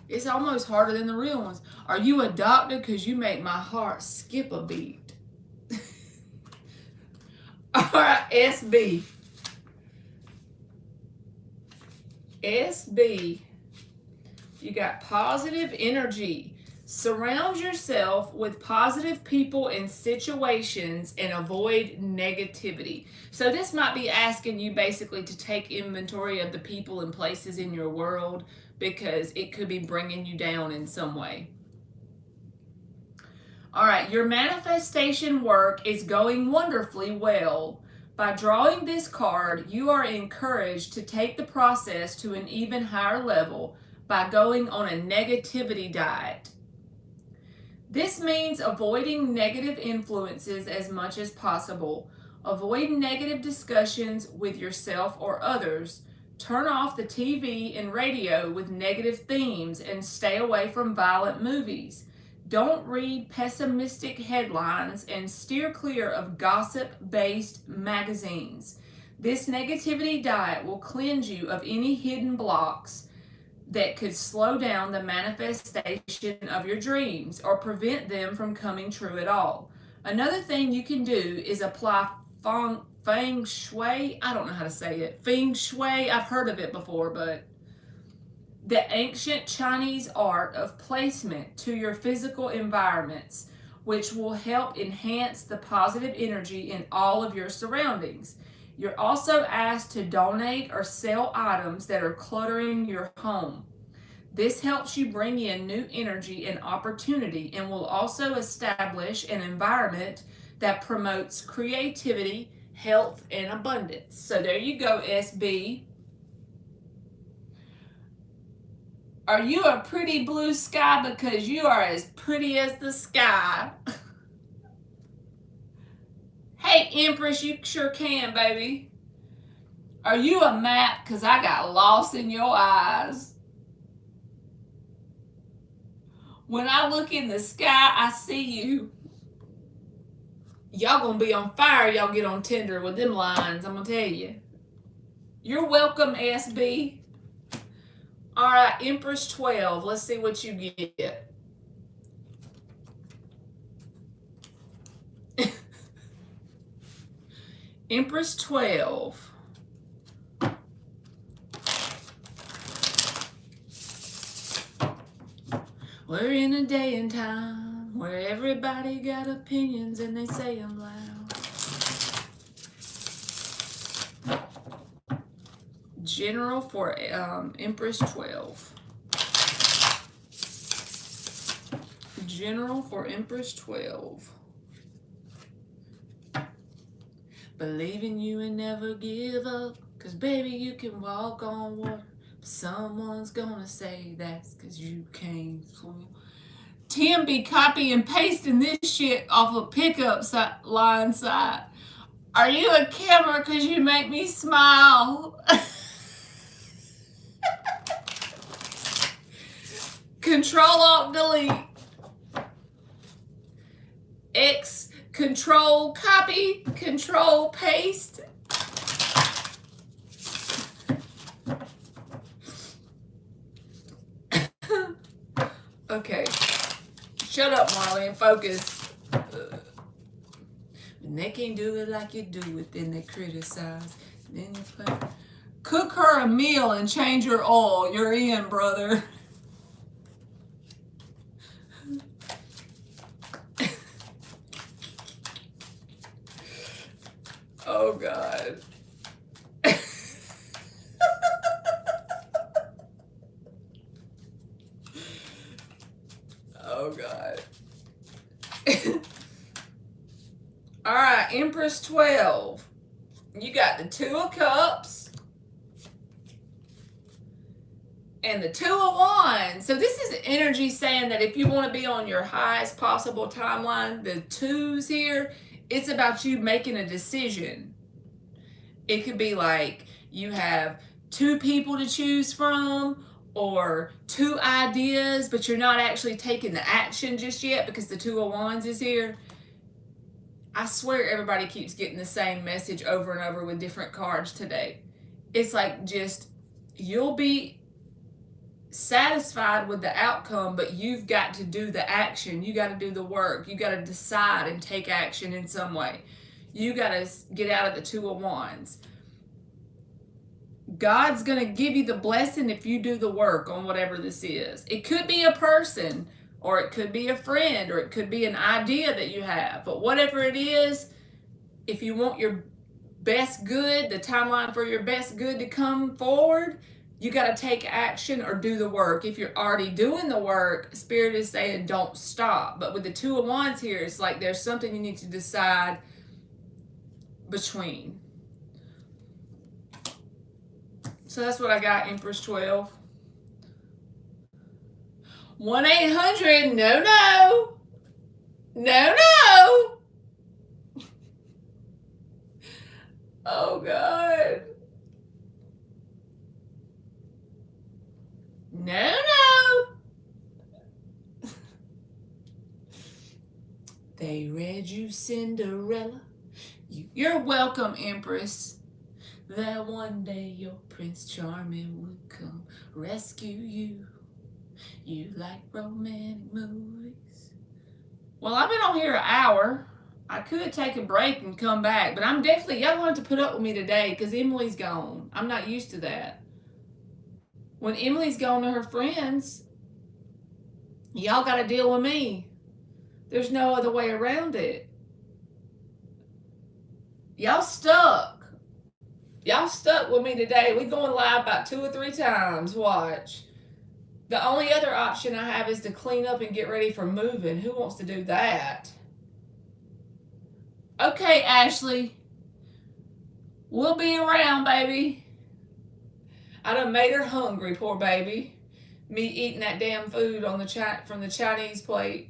It's almost harder than the real ones. Are you a doctor? Because you make my heart skip a beat. All right, SB. SB. You got positive energy. Surround yourself with positive people and situations and avoid negativity. So this might be asking you basically to take inventory of the people and places in your world because it could be bringing you down in some way. All right, your manifestation work is going wonderfully well. By drawing this card, you are encouraged to take the process to an even higher level by going on a negativity diet. This means avoiding negative influences as much as possible. Avoid negative discussions with yourself or others. Turn off the TV and radio with negative themes and stay away from violent movies. Don't read pessimistic headlines and steer clear of gossip based magazines. This negativity diet will cleanse you of any hidden blocks that could slow down the manifestation of your dreams or prevent them from coming true at all. Another thing you can do is apply feng shui. I don't know how to say it. Feng shui, I've heard of it before, but the ancient Chinese art of placement to your physical environments, which will help enhance the positive energy in all of your surroundings. You're also asked to donate or sell items that are cluttering your home. This helps you bring in new energy and opportunity and will also establish an environment that promotes creativity, health, and abundance. So there you go, SB. Are you a pretty blue sky? Because you are as pretty as the sky. Hey, Empress, you sure can, baby. Are you a map? Because I got lost in your eyes. When I look in the sky, I see you. Y'all gonna be on fire. Y'all get on Tinder with them lines, I'm gonna tell you. You're welcome, SB. All right, Empress 12. Let's see what you get. Empress 12. We're in a day and time where everybody got opinions and they say them loud. General for Empress 12. General for Empress 12. Believe in you and never give up, 'cause baby you can walk on water. Someone's gonna say that's 'cause you can't swim. Tim be copy and pasting this shit off a pickup line site. Are you a camera 'cause you make me smile? Control Alt Delete. X Control Copy, Control Paste. Okay. Shut up, Marley, and focus. When they can't do it like you do it, then they criticize. Then you play. Cook her a meal and change her oil. You're in, brother. Oh, God. Oh, God. All right, Empress 12. You got the Two of Cups and the Two of Wands. So this is energy saying that if you want to be on your highest possible timeline, the twos here, it's about you making a decision. It could be like you have two people to choose from or two ideas, but you're not actually taking the action just yet because the Two of Wands is here. I swear everybody keeps getting the same message over and over with different cards today. It's like just you'll be satisfied with the outcome, but you've got to do the action. You got to do the work. You got to decide and take action in some way. You got to get out of the Two of Wands. God's going to give you the blessing if you do the work on whatever this is. It could be a person, or it could be a friend, or it could be an idea that you have. But whatever it is, if you want your best good, the timeline for your best good to come forward, you got to take action or do the work. If you're already doing the work, Spirit is saying don't stop. But with the Two of Wands here, it's like there's something you need to decide between. So that's what I got, Empress 12. 1-800, no. God. No. They read you Cinderella. You're welcome, Empress. That one day your Prince Charming would come rescue you. You like romantic movies. Well, I've been on here an hour. I could take a break and come back, but I'm definitely, y'all going to have to put up with me today because Emily's gone. I'm not used to that. When Emily's gone to her friends, y'all got to deal with me. There's no other way around it. Y'all stuck. Y'all stuck with me today. We going live about 2 or 3 times. Watch. The only other option I have is to clean up and get ready for moving. Who wants to do that? Okay, Ashley. We'll be around, baby. I done made her hungry, poor baby. Me eating that damn food on from the Chinese plate.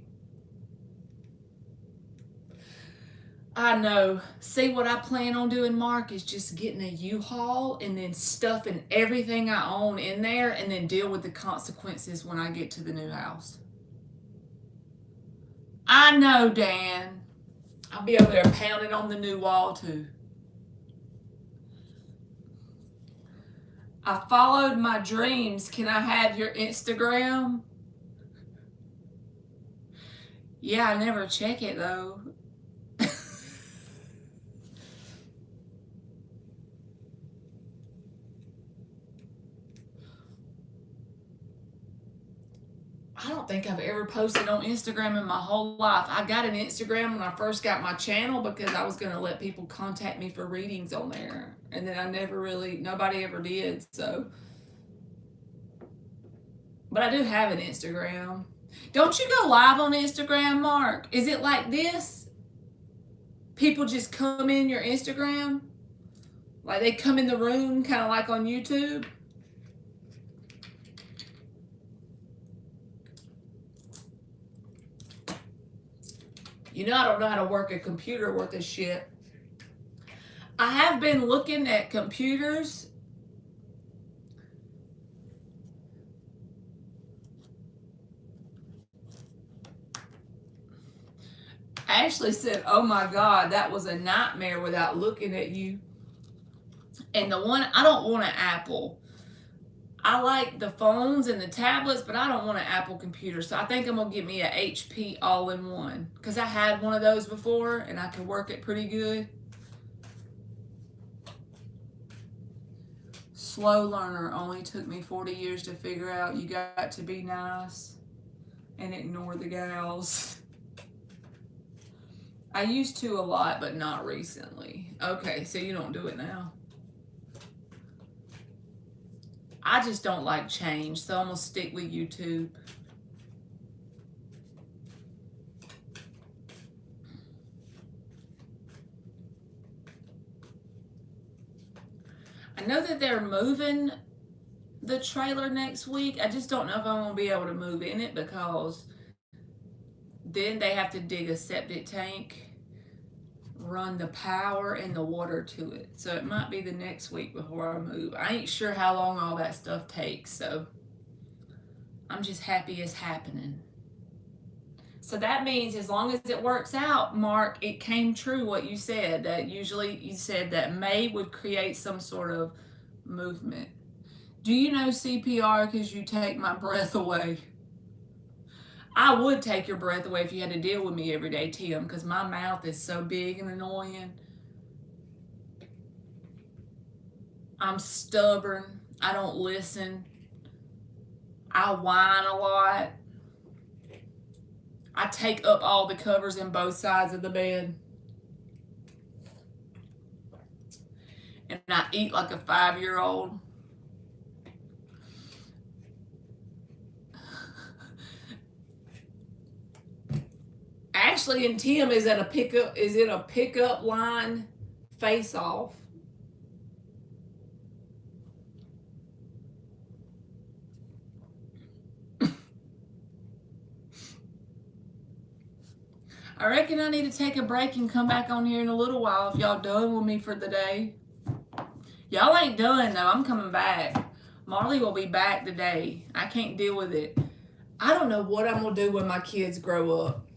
I know. See, what I plan on doing, Mark, is just getting a U-Haul and then stuffing everything I own in there and then deal with the consequences when I get to the new house. I know, Dan. I'll be over there pounding on the new wall, too. I followed my dreams. Can I have your Instagram? Yeah, I never check it, though. I don't think I've ever posted on Instagram in my whole life. I got an Instagram when I first got my channel because I was going to let people contact me for readings on there. And then nobody ever did, so. But I do have an Instagram. Don't you go live on Instagram, Mark? Is it like this? People just come in your Instagram? Like they come in the room, kind of like on YouTube? You know I don't know how to work a computer worth of shit. I have been looking at computers. Ashley said, oh my God, that was a nightmare without looking at you. And the one, I don't want an Apple. I like the phones and the tablets, but I don't want an Apple computer. So I think I'm going to get me a HP all-in-one. Because I had one of those before, and I could work it pretty good. Slow learner. Only took me 40 years to figure out you got to be nice and ignore the gals. I used to a lot, but not recently. Okay, so you don't do it now. I just don't like change, so I'm going to stick with YouTube. I know that they're moving the trailer next week. I just don't know if I'm going to be able to move in it because then they have to dig a septic tank, run the power and the water to it. So it might be the next week before I move. I ain't sure how long all that stuff takes, so I'm just happy it's happening. So that means as long as it works out, Mark, it came true what you said, that usually you said that May would create some sort of movement. Do you know CPR because you take my breath away? I would take your breath away if you had to deal with me every day, Tim, because my mouth is so big and annoying. I'm stubborn. I don't listen. I whine a lot. I take up all the covers in both sides of the bed. And I eat like a 5-year-old. Ashley and Tim is in a pickup line face off. I reckon I need to take a break and come back on here in a little while if y'all done with me for the day. Y'all ain't done though. I'm coming back. Marley will be back today. I can't deal with it. I don't know what I'm gonna do when my kids grow up.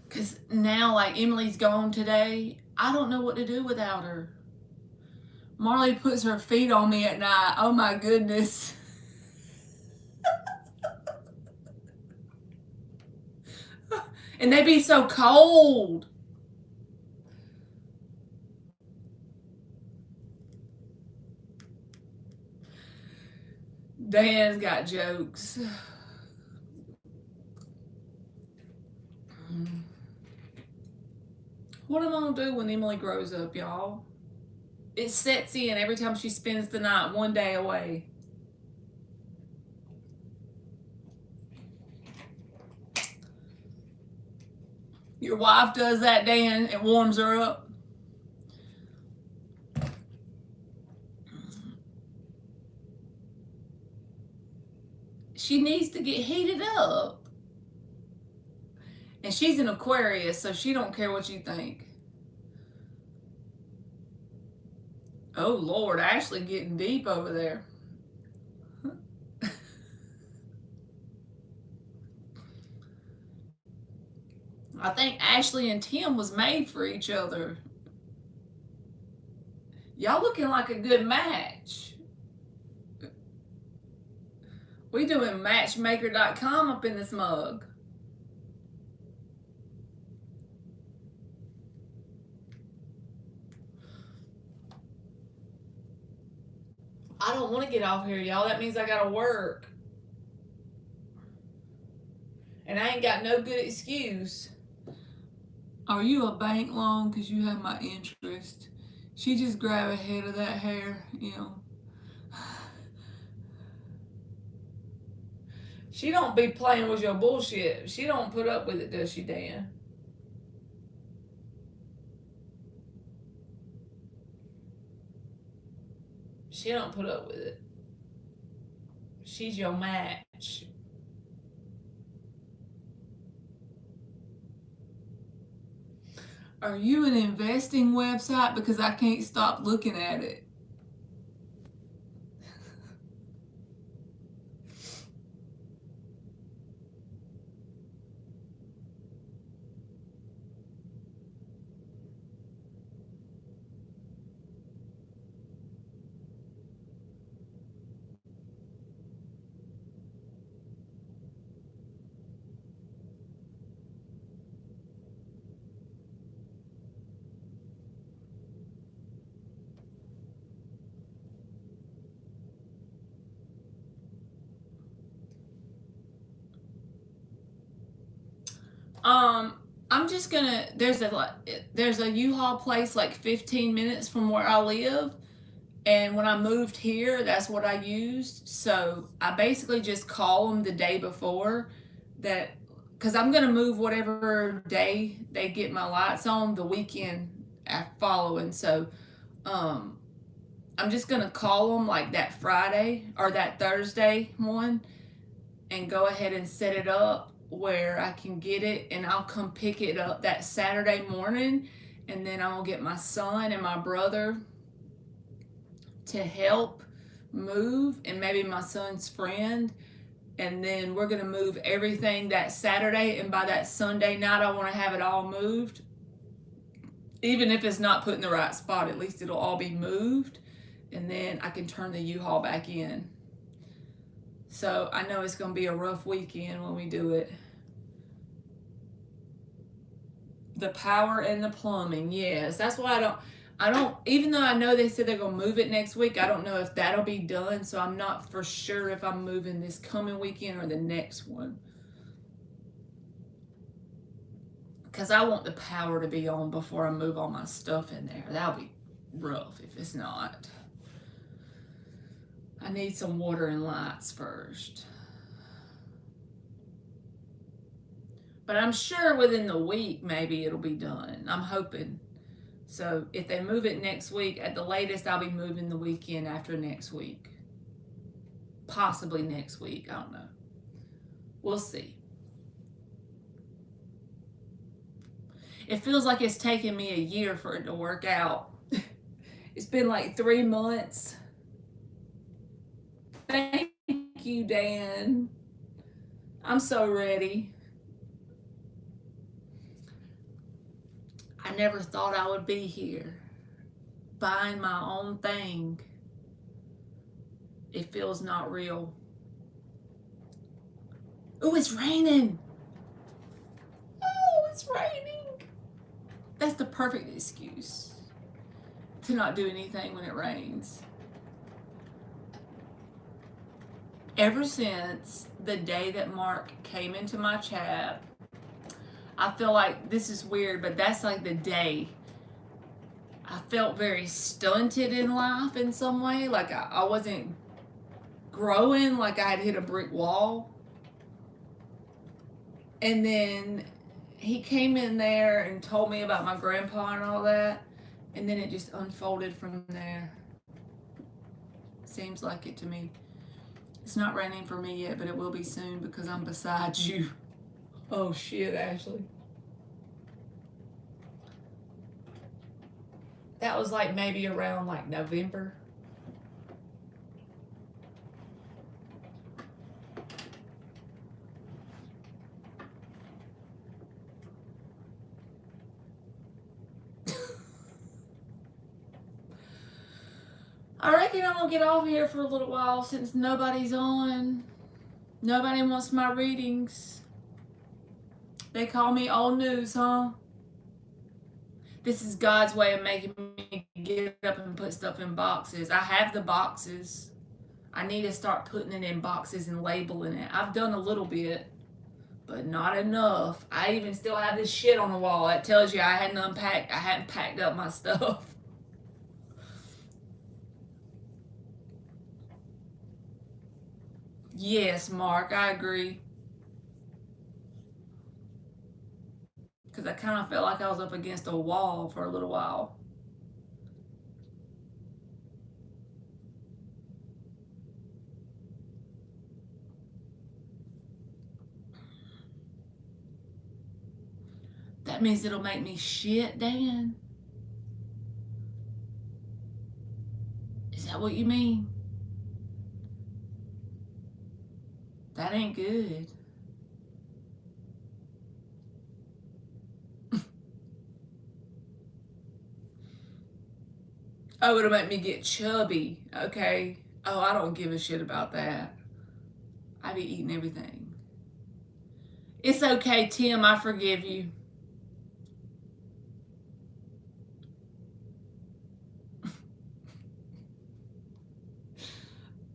Cause now like Emily's gone today. I don't know what to do without her. Marley puts her feet on me at night. Oh my goodness. And they be so cold. Dan's got jokes. What am I gonna do when Emily grows up, y'all? It sets in every time she spends the night one day away. Your wife does that, Dan. It warms her up. She needs to get heated up. And she's an Aquarius, so she don't care what you think. Oh, Lord, Ashley getting deep over there. I think Ashley and Tim was made for each other. Y'all looking like a good match. We doing matchmaker.com up in this mug. I don't want to get off here, y'all. That means I gotta work. And I ain't got no good excuse. Are you a bank loan? Because you have my interest. She just grab a head of that hair, you know. She don't be playing with your bullshit. She don't put up with it, does she, Dan? She don't put up with it. She's your match. Are you an investing website? Because I can't stop looking at it. I'm just gonna. There's a U-Haul place like 15 minutes from where I live, and when I moved here, that's what I used. So I basically just call them the day before that, because I'm gonna move whatever day they get my lights on the weekend following. So, I'm just gonna call them like that Friday or that Thursday one, and go ahead and set it up where I can get it, and I'll come pick it up that Saturday morning, and then I'm gonna get my son and my brother to help move, and maybe my son's friend, and then we're gonna move everything that Saturday, and by that Sunday night I want to have it all moved. Even if it's not put in the right spot, at least it'll all be moved, and then I can turn the U-Haul back in. So I know it's going to be a rough weekend when we do it. The power and the plumbing, yes. That's why I don't, even though I know they said they're going to move it next week, I don't know if that'll be done. So I'm not for sure if I'm moving this coming weekend or the next one. Because I want the power to be on before I move all my stuff in there. That'll be rough if it's not. I need some water and lights first. But I'm sure within the week, maybe it'll be done. I'm hoping. So if they move it next week, at the latest, I'll be moving the weekend after next week. Possibly next week. I don't know. We'll see. It feels like it's taken me a year for it to work out. It's been like 3 months. Thank you, Dan. I'm so ready. I never thought I would be here, buying my own thing. It feels not real. Oh, it's raining. Oh, it's raining. That's the perfect excuse to not do anything when it rains. Ever since the day that Mark came into my chat, I feel like, this is weird, but that's like the day I felt very stunted in life in some way. Like I wasn't growing, like I had hit a brick wall. And then he came in there and told me about my grandpa and all that. And then it just unfolded from there. Seems like it to me. It's not raining for me yet, but it will be soon because I'm beside you. Oh shit, Ashley. That was like maybe around like November. I reckon I'm gonna get off here for a little while since nobody's on. Nobody wants my readings. They call me old news, huh? This is God's way of making me get up and put stuff in boxes. I have the boxes. I need to start putting it in boxes and labeling it. I've done a little bit, but not enough. I even still have this shit on the wall. That tells you I hadn't packed up my stuff. Yes, Mark, I agree. Because I kind of felt like I was up against a wall for a little while. That means it'll make me shit, Dan. Is that what you mean? That ain't good. Oh, it'll make me get chubby. Okay. Oh, I don't give a shit about that. I be eating everything. It's okay, Tim. I forgive you.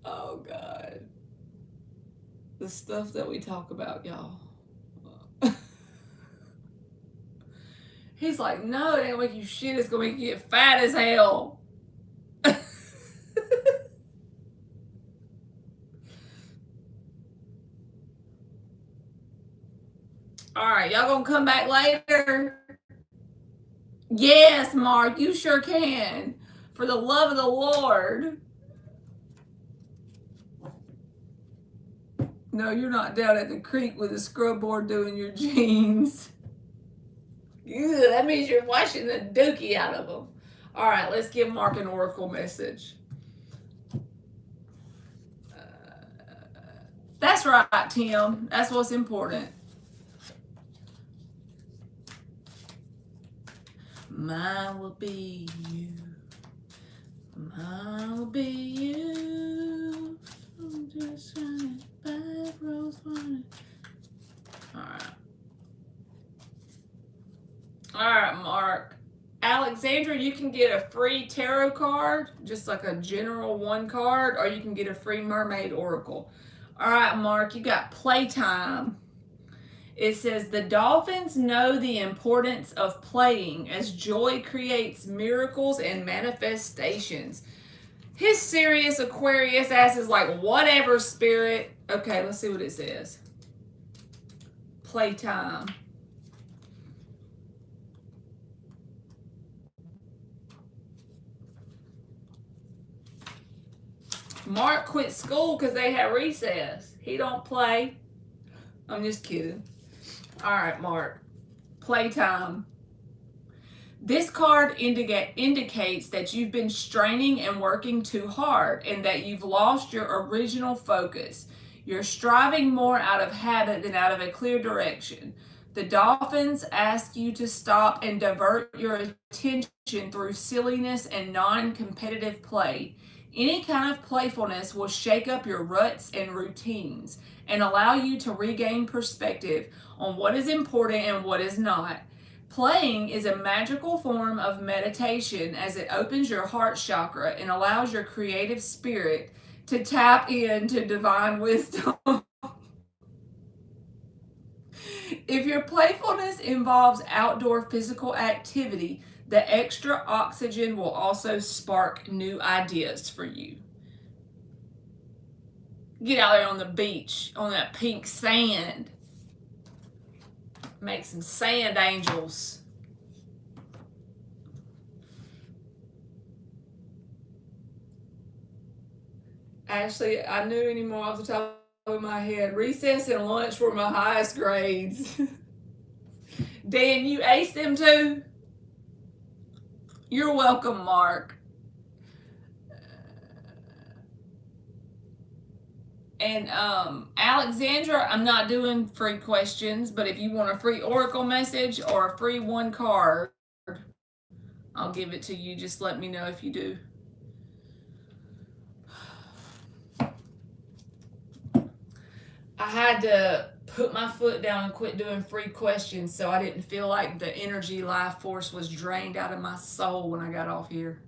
Oh, God. The stuff that we talk about, y'all. He's like, no, it ain't make you shit. It's going to make you get fat as hell. All right, y'all gonna come back later? Yes, Mark, you sure can. For the love of the Lord. No, you're not down at the creek with a scrub board doing your jeans. Ew, that means you're washing the dookie out of them. All right, let's give Mark an oracle message. That's right, Tim. That's what's important. Mine will be you. Mine will be you. I'm just running back roads running. Alright. Alright, Mark. Alexandra, you can get a free tarot card, just like a general one card, or you can get a free mermaid oracle. Alright, Mark, you got playtime. It says, the dolphins know the importance of playing as joy creates miracles and manifestations. His serious Aquarius ass is like, whatever, spirit. Okay, let's see what it says. Playtime. Mark quit school because they had recess. He don't play. I'm just kidding. All right, Mark. Playtime. This card indicates that you've been straining and working too hard and that you've lost your original focus. You're striving more out of habit than out of a clear direction. The dolphins ask you to stop and divert your attention through silliness and non-competitive play. Any kind of playfulness will shake up your ruts and routines and allow you to regain perspective on what is important and what is not. Playing is a magical form of meditation as it opens your heart chakra and allows your creative spirit to tap into divine wisdom. If your playfulness involves outdoor physical activity, the extra oxygen will also spark new ideas for you. Get out there on the beach, on that pink sand. Make some sand angels. Actually, I knew anymore off the top of my head. Recess and lunch were my highest grades. Dan, you aced them too? You're welcome, Mark. And Alexandra, I'm not doing free questions, but if you want a free oracle message or a free one card, I'll give it to you. Just let me know if you do. I had to put my foot down and quit doing free questions so I didn't feel like the energy life force was drained out of my soul when I got off here.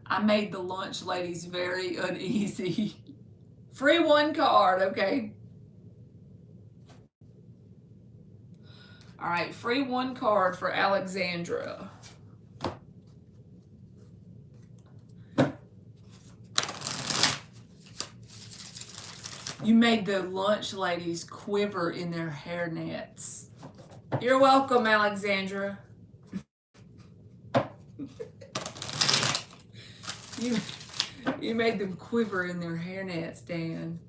I made the lunch ladies very uneasy. Free one card, okay. All right, free one card for Alexandra. You made the lunch ladies quiver in their hairnets. You're welcome, Alexandra. You made them quiver in their hairnets, Dan.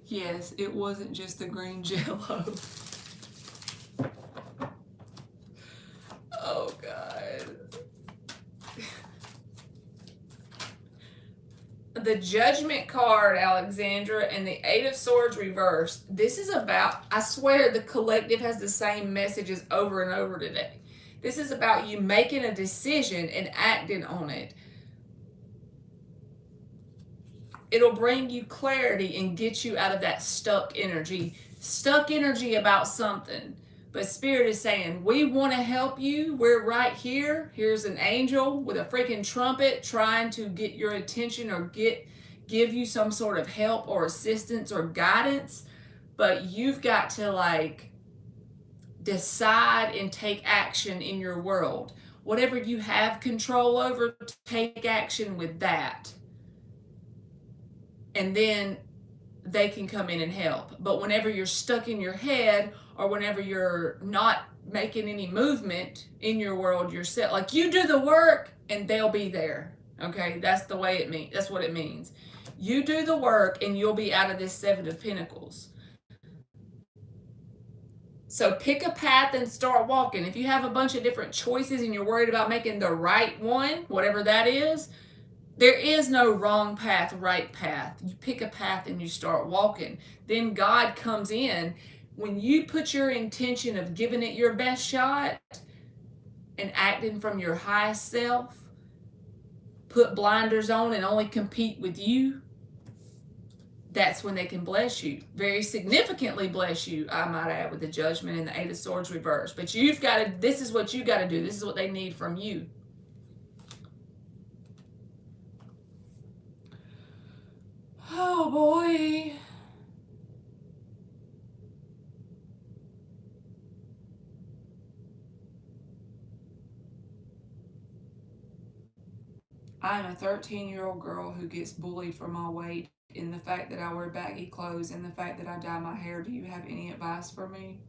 Yes, it wasn't just the green Jell-O. Oh, God. The Judgment card, Alexandra, and the Eight of Swords reversed. This is about, I swear the collective has the same messages over and over today. This is about you making a decision and acting on it. It'll bring you clarity and get you out of that stuck energy about something. But Spirit is saying, we want to help you. We're right here. Here's an angel with a freaking trumpet trying to get your attention or give you some sort of help or assistance or guidance. But you've got to decide and take action in your world. Whatever you have control over, take action with that. And then they can come in and help. But whenever you're stuck in your head or whenever you're not making any movement in your world yourself, you do the work and they'll be there. Okay, that's the way it means. That's what it means. You do the work and you'll be out of this Seven of Pentacles. So pick a path and start walking. If you have a bunch of different choices and you're worried about making the right one, whatever that is, there is no wrong path, right path. You pick a path and you start walking. Then God comes in. When you put your intention of giving it your best shot and acting from your highest self, put blinders on and only compete with you, that's when they can bless you. Very significantly bless you, I might add, with the Judgment and the Eight of Swords reversed. But you've got to, this is what you got to do. This is what they need from you. Oh boy. I'm a 13-year-old girl who gets bullied for my weight and the fact that I wear baggy clothes and the fact that I dye my hair. Do you have any advice for me?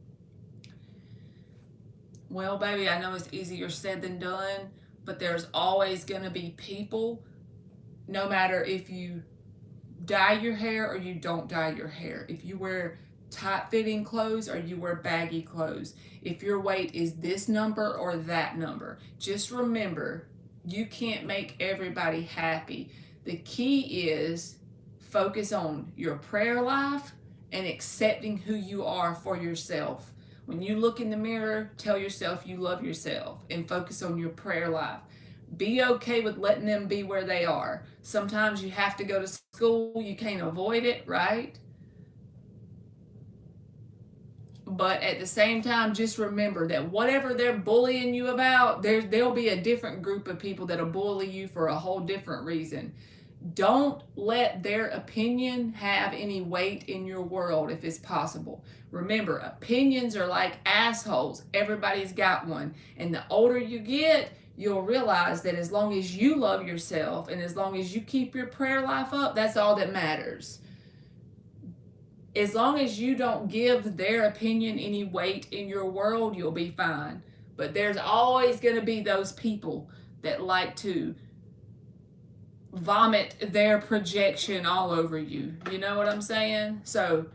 Well, baby, I know it's easier said than done, but there's always going to be people, no matter if you dye your hair or you don't dye your hair, if you wear tight fitting clothes or you wear baggy clothes, if your weight is this number or that number, just remember you can't make everybody happy. The key is focus on your prayer life and accepting who you are for yourself. When you look in the mirror, tell yourself you love yourself and focus on your prayer life. Be okay with letting them be where they are. Sometimes you have to go to school, you can't avoid it, right? But at the same time, just remember that whatever they're bullying you about, there'll be a different group of people that'll bully you for a whole different reason. Don't let their opinion have any weight in your world if it's possible. Remember, opinions are like assholes. Everybody's got one. And the older you get, you'll realize that as long as you love yourself and as long as you keep your prayer life up, that's all that matters. As long as you don't give their opinion any weight in your world, you'll be fine. But there's always going to be those people that like to vomit their projection all over you. You know what I'm saying? So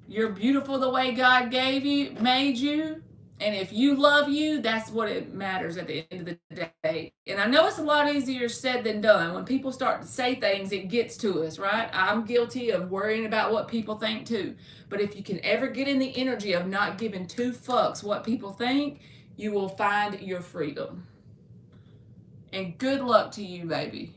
you're beautiful the way God made you. And if you love you, that's what it matters at the end of the day. And I know it's a lot easier said than done. When people start to say things, it gets to us, right? I'm guilty of worrying about what people think too. But if you can ever get in the energy of not giving two fucks what people think, you will find your freedom. And good luck to you, baby.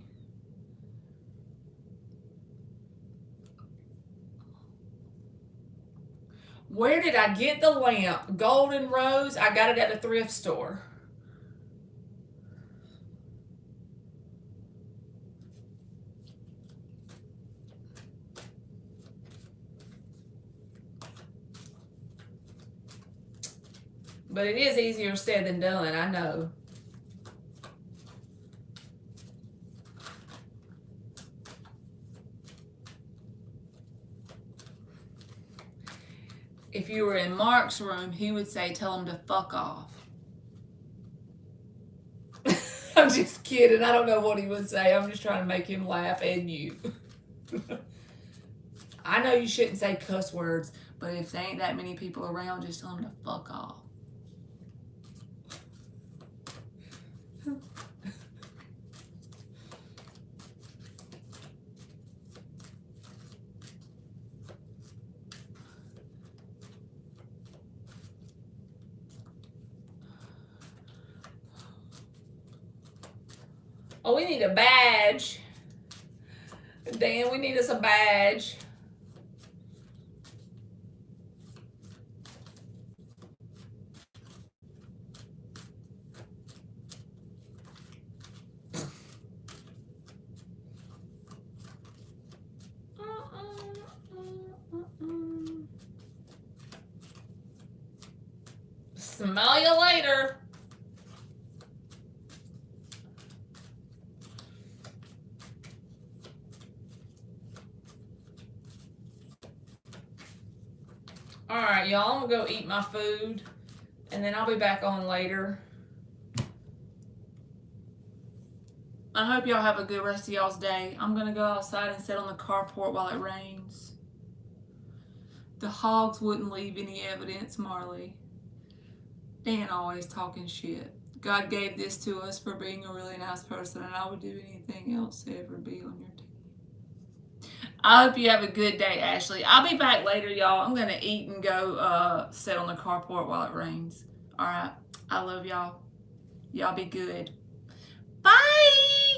Where did I get the lamp? Golden Rose. I got it at a thrift store. But it is easier said than done, I know. If you were in Mark's room, he would say, tell him to fuck off. I'm just kidding. I don't know what he would say. I'm just trying to make him laugh and you. I know you shouldn't say cuss words, but if there ain't that many people around, just tell him to fuck off. Oh, we need a badge. Dan, we need us a badge. Smell you later. All right, y'all, I'm gonna go eat my food and then I'll be back on later. I hope y'all have a good rest of y'all's day. I'm gonna go outside and sit on the carport while it rains. The hogs wouldn't leave any evidence, Marley. Dan always talking shit. God gave this to us for being a really nice person, and I would do anything else to ever be on your team. I hope you have a good day, Ashley. I'll be back later, y'all. I'm going to eat and go sit on the carport while it rains. All right. I love y'all. Y'all be good. Bye.